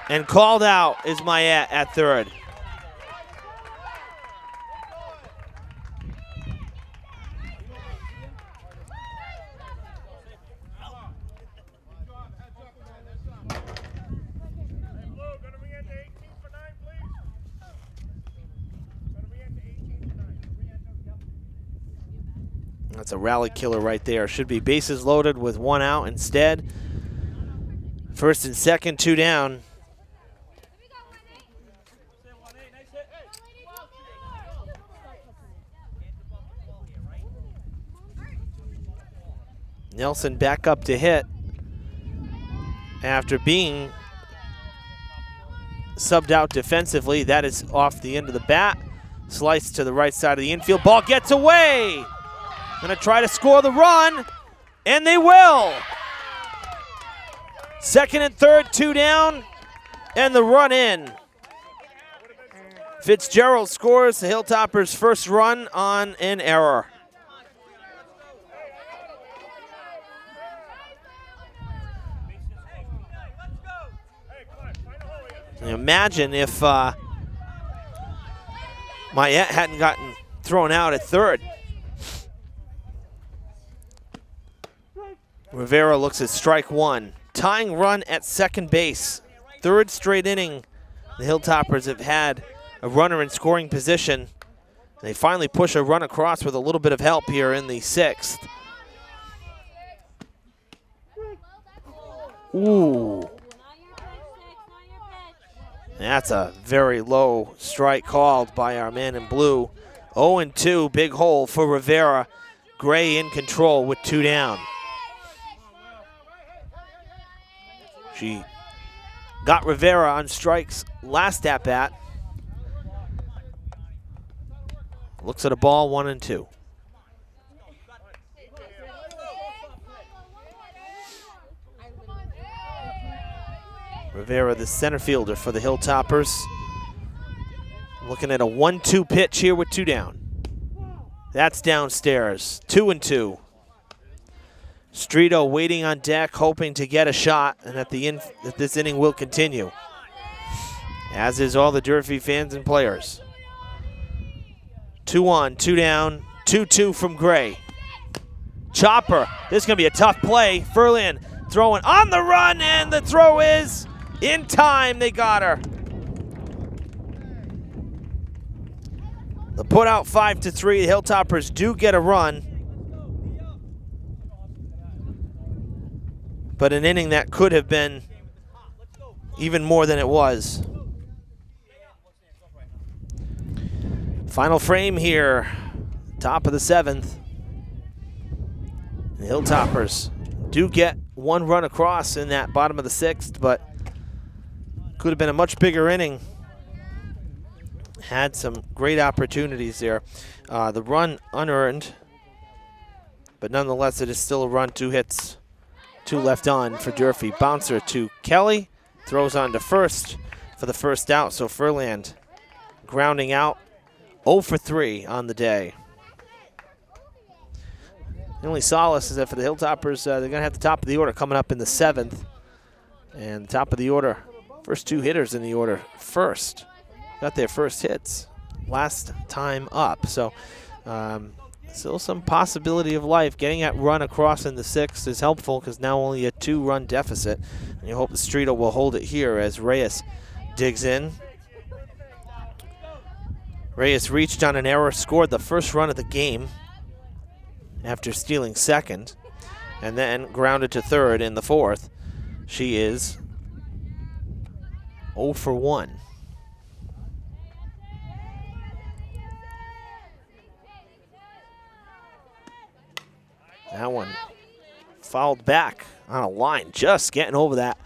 And called out is Mayette at third. That's a rally killer right there. Should be bases loaded with 1 out instead. First and second, 2 down. Nelson back up to hit after being subbed out defensively. That is off the end of the bat. Slice to the right side of the infield. Ball gets away. Gonna try to score the run, and they will. Second and third, 2 down, and the run in. Fitzgerald scores the Hilltoppers' first run on an error. Imagine if Mayette hadn't gotten thrown out at third. Rivera looks at strike 1. Tying run at second base. Third straight inning, the Hilltoppers have had a runner in scoring position. They finally push a run across with a little bit of help here in the 6th. Ooh. That's a very low strike called by our man in blue. 0-2, big hole for Rivera. Gray in control with 2 down. She got Rivera on strikes last at bat. Looks at a ball, 1-2. Rivera, the center fielder for the Hilltoppers. Looking at a 1-2 pitch here with 2 down. That's downstairs, 2-2. Streeto waiting on deck, hoping to get a shot, and that this inning will continue. As is all the Durfee fans and players. 2-1, 2 down, 2-2 from Gray. Chopper, this is going to be a tough play. Furlan throwing on the run, and the throw is in time. They got her. The put out 5-3. The Hilltoppers do get a run. But an inning that could have been even more than it was. Final frame here, top of the 7th. The Hilltoppers do get 1 run across in that bottom of the 6th, but could have been a much bigger inning. Had some great opportunities there. The run unearned, but nonetheless it is still a run, 2 hits. 2 left on for Durfee. Bouncer to Kelly. Throws on to first for the first out. So Furlan grounding out. 0 for 3 on the day. The only solace is that for the Hilltoppers, they're going to have the top of the order coming up in the 7th. And the top of the order, first 2 hitters in the order first. Got their first hits last time up. So still some possibility of life. Getting that run across in the 6th is helpful because now only a 2-run deficit. And you hope the Streeto will hold it here as Reyes digs in. Reyes reached on an error, scored the first run of the game after stealing second, and then grounded to third in the 4th. She is 0 for 1. That one fouled back on a line, just getting over that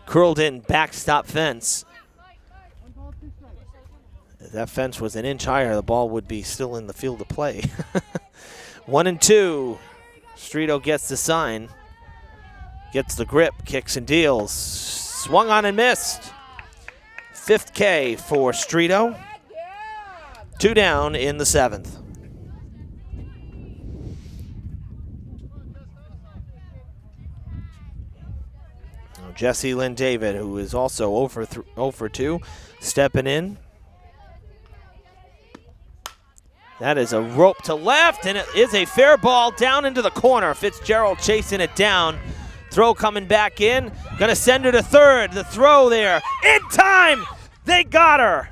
curled in backstop fence. If that fence was an inch higher, the ball would be still in the field of play. 1-2. Streeto gets the sign, gets the grip, kicks and deals. Swung on and missed. 5th K for Streeto. 2 down in the 7th. Jesse Lynn David, who is also 0 for 2, stepping in. That is a rope to left, and it is a fair ball down into the corner. Fitzgerald chasing it down. Throw coming back in. Gonna send her to third. The throw there. In time! They got her.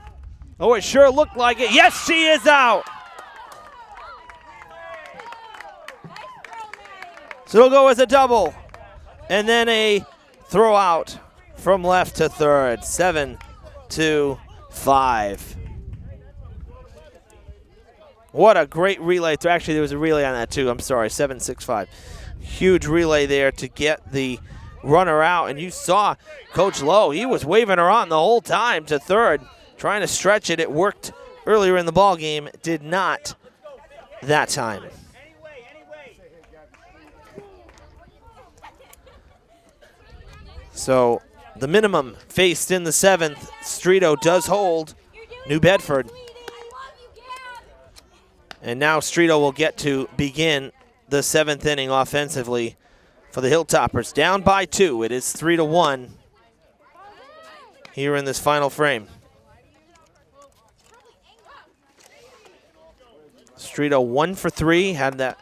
Oh, it sure looked like it. Yes, she is out. So it'll go as a double. And then a throw out from left to third. 7-5. What a great relay. Actually, there was a relay on that too. I'm sorry, 7-6-5. Huge relay there to get the runner out. And you saw Coach Lowe, he was waving her on the whole time to third, trying to stretch it. It worked earlier in the ball game. Did not that time. So the minimum faced in the 7th. Streeto does hold New Bedford. And now Streeto will get to begin the 7th inning offensively for the Hilltoppers. Down by 2. It is 3-1 here in this final frame. Streeto 1 for 3, had that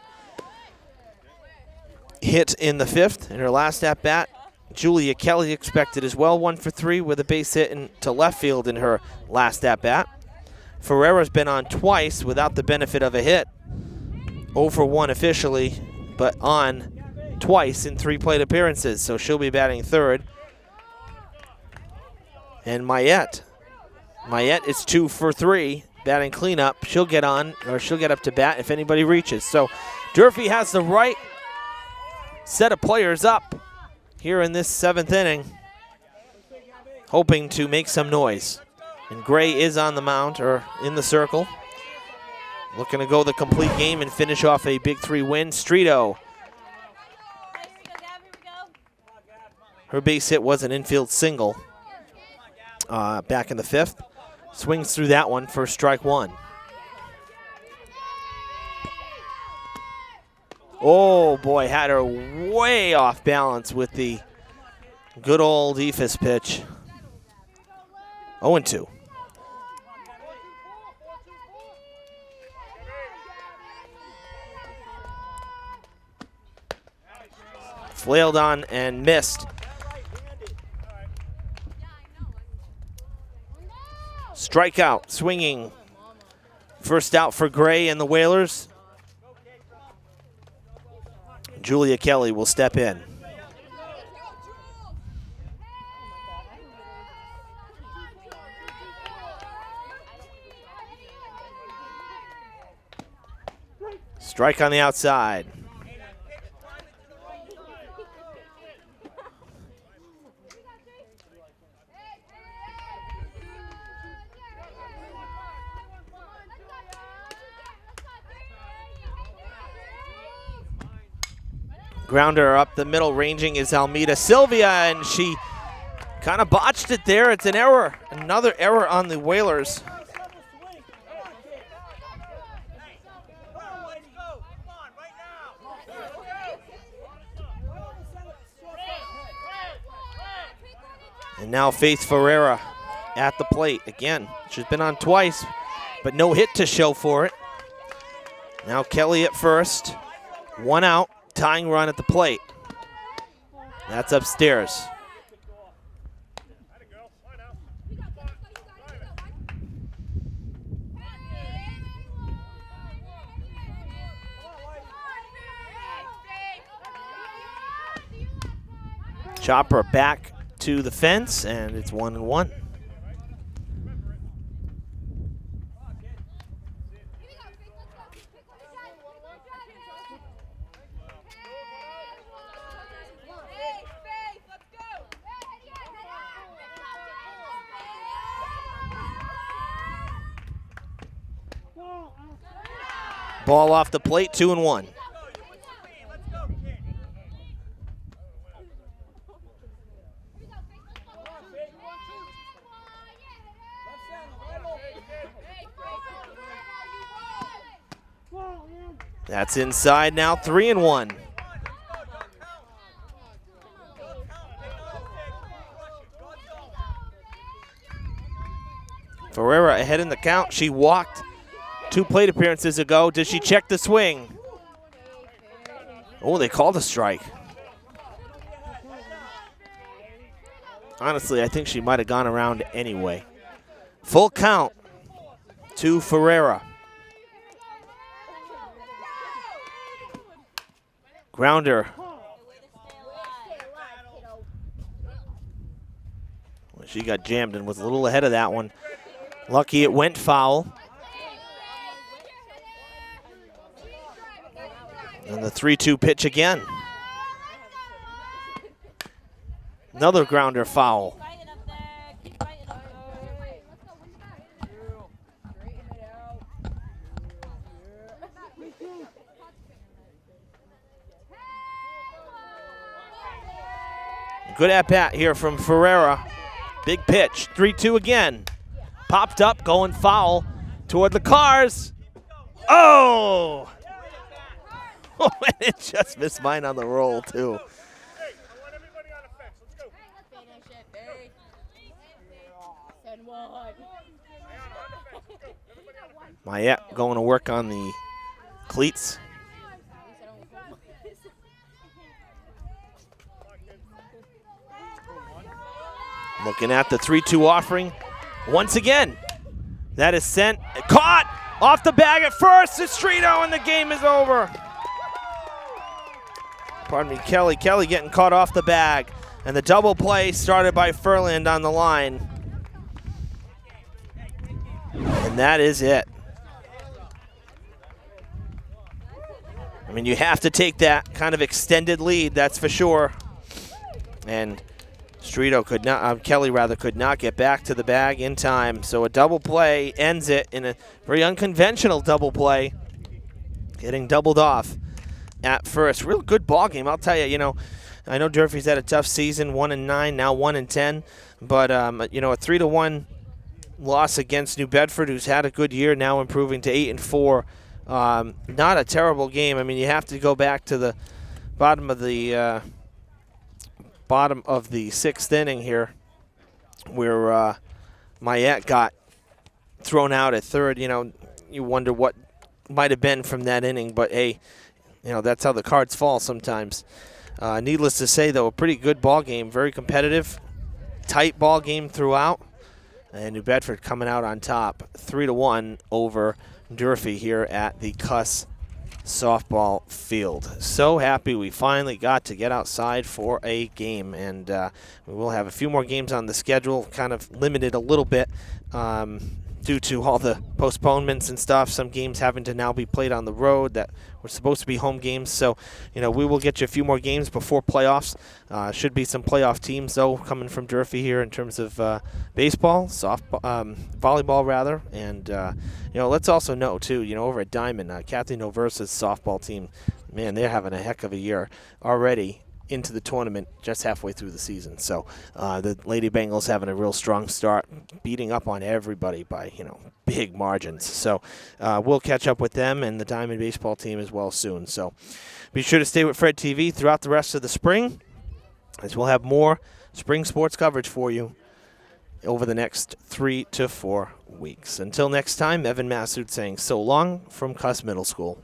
hit in the 5th in her last at-bat. Julia Kelly expected as well, 1 for 3 with a base hit to left field in her last at-bat. Ferreira's been on twice without the benefit of a hit. 0 for 1 officially, but on twice in 3 plate appearances, so she'll be batting third. And Mayette is 2 for 3, batting cleanup. She'll get on, or she'll get up to bat if anybody reaches. So Durfee has the right set of players up here in this 7th inning, hoping to make some noise. And Gray is on the mound, or in the circle, looking to go the complete game and finish off a Big 3 win. Streeto, her base hit was an infield single back in the 5th. Swings through that one for strike 1. Oh boy, had her way off balance with the good old Ephus pitch. 0-2. Flailed on and missed. Strikeout, swinging. First out for Gray and the Whalers. Julia Kelly will step in. Strike on the outside. Grounder up the middle, ranging is Almeida Sylvia, and she kind of botched it there. It's an error, another error on the Whalers. And now Faith Ferreira at the plate again. She's been on twice, but no hit to show for it. Now Kelly at first, 1 out. Tying run at the plate. That's upstairs. Chopper back to the fence, and it's 1-1. Ball off the plate, 2-1. That's inside now, 3-1. Ferreira ahead in the count. She walked 2 plate appearances ago. Did she check the swing? Oh, they called a strike. Honestly, I think she might have gone around anyway. Full count to Ferreira. Grounder. Well, she got jammed and was a little ahead of that one. Lucky it went foul. And the 3-2 pitch again. Another grounder foul. Good at-bat here from Ferreira. Big pitch, 3-2 again. Popped up, going foul toward the cars. Oh! And it just missed mine on the roll, too. Mayette going to work on the cleats. Looking at the 3-2 offering once again. That is sent, caught off the bag at first. It's Streeto, and the game is over. Pardon me, Kelly. Kelly getting caught off the bag. And the double play started by Furland on the line. And that is it. I mean, you have to take that kind of extended lead, that's for sure. And Streeto could not, Kelly rather, could not get back to the bag in time. So a double play ends it in a very unconventional double play. Getting doubled off at first. Real good ball game, I'll tell you. You know, I know Durfee's had a tough season, 1-9, now 1-10. But, you know, a 3-1 loss against New Bedford, who's had a good year, now improving to 8-4. Not a terrible game. I mean, you have to go back to the bottom of the sixth inning here, where Mayette got thrown out at third. You know, you wonder what might have been from that inning, but hey, you know, that's how the cards fall sometimes. Needless to say, though, a pretty good ball game, very competitive, tight ball game throughout, and New Bedford coming out on top, 3-1 over Durfee here at the Cuss softball field. So happy we finally got to get outside for a game, and we will have a few more games on the schedule, kind of limited a little bit due to all the postponements and stuff, some games having to now be played on the road that were supposed to be home games. So, you know, we will get you a few more games before playoffs. Should be some playoff teams, though, coming from Durfee here in terms of baseball, softball, volleyball, rather. And, you know, let's also know, too, you know, over at Diamond, Kathy Noversa's softball team, man, they're having a heck of a year already into the tournament just halfway through the season. So the Lady Bengals having a real strong start, beating up on everybody by, you know, big margins. So we'll catch up with them and the Diamond baseball team as well soon. So be sure to stay with Fred TV throughout the rest of the spring, as we'll have more spring sports coverage for you over the next 3 to 4 weeks. Until next time, Evan Massoud saying so long from Cuss Middle School.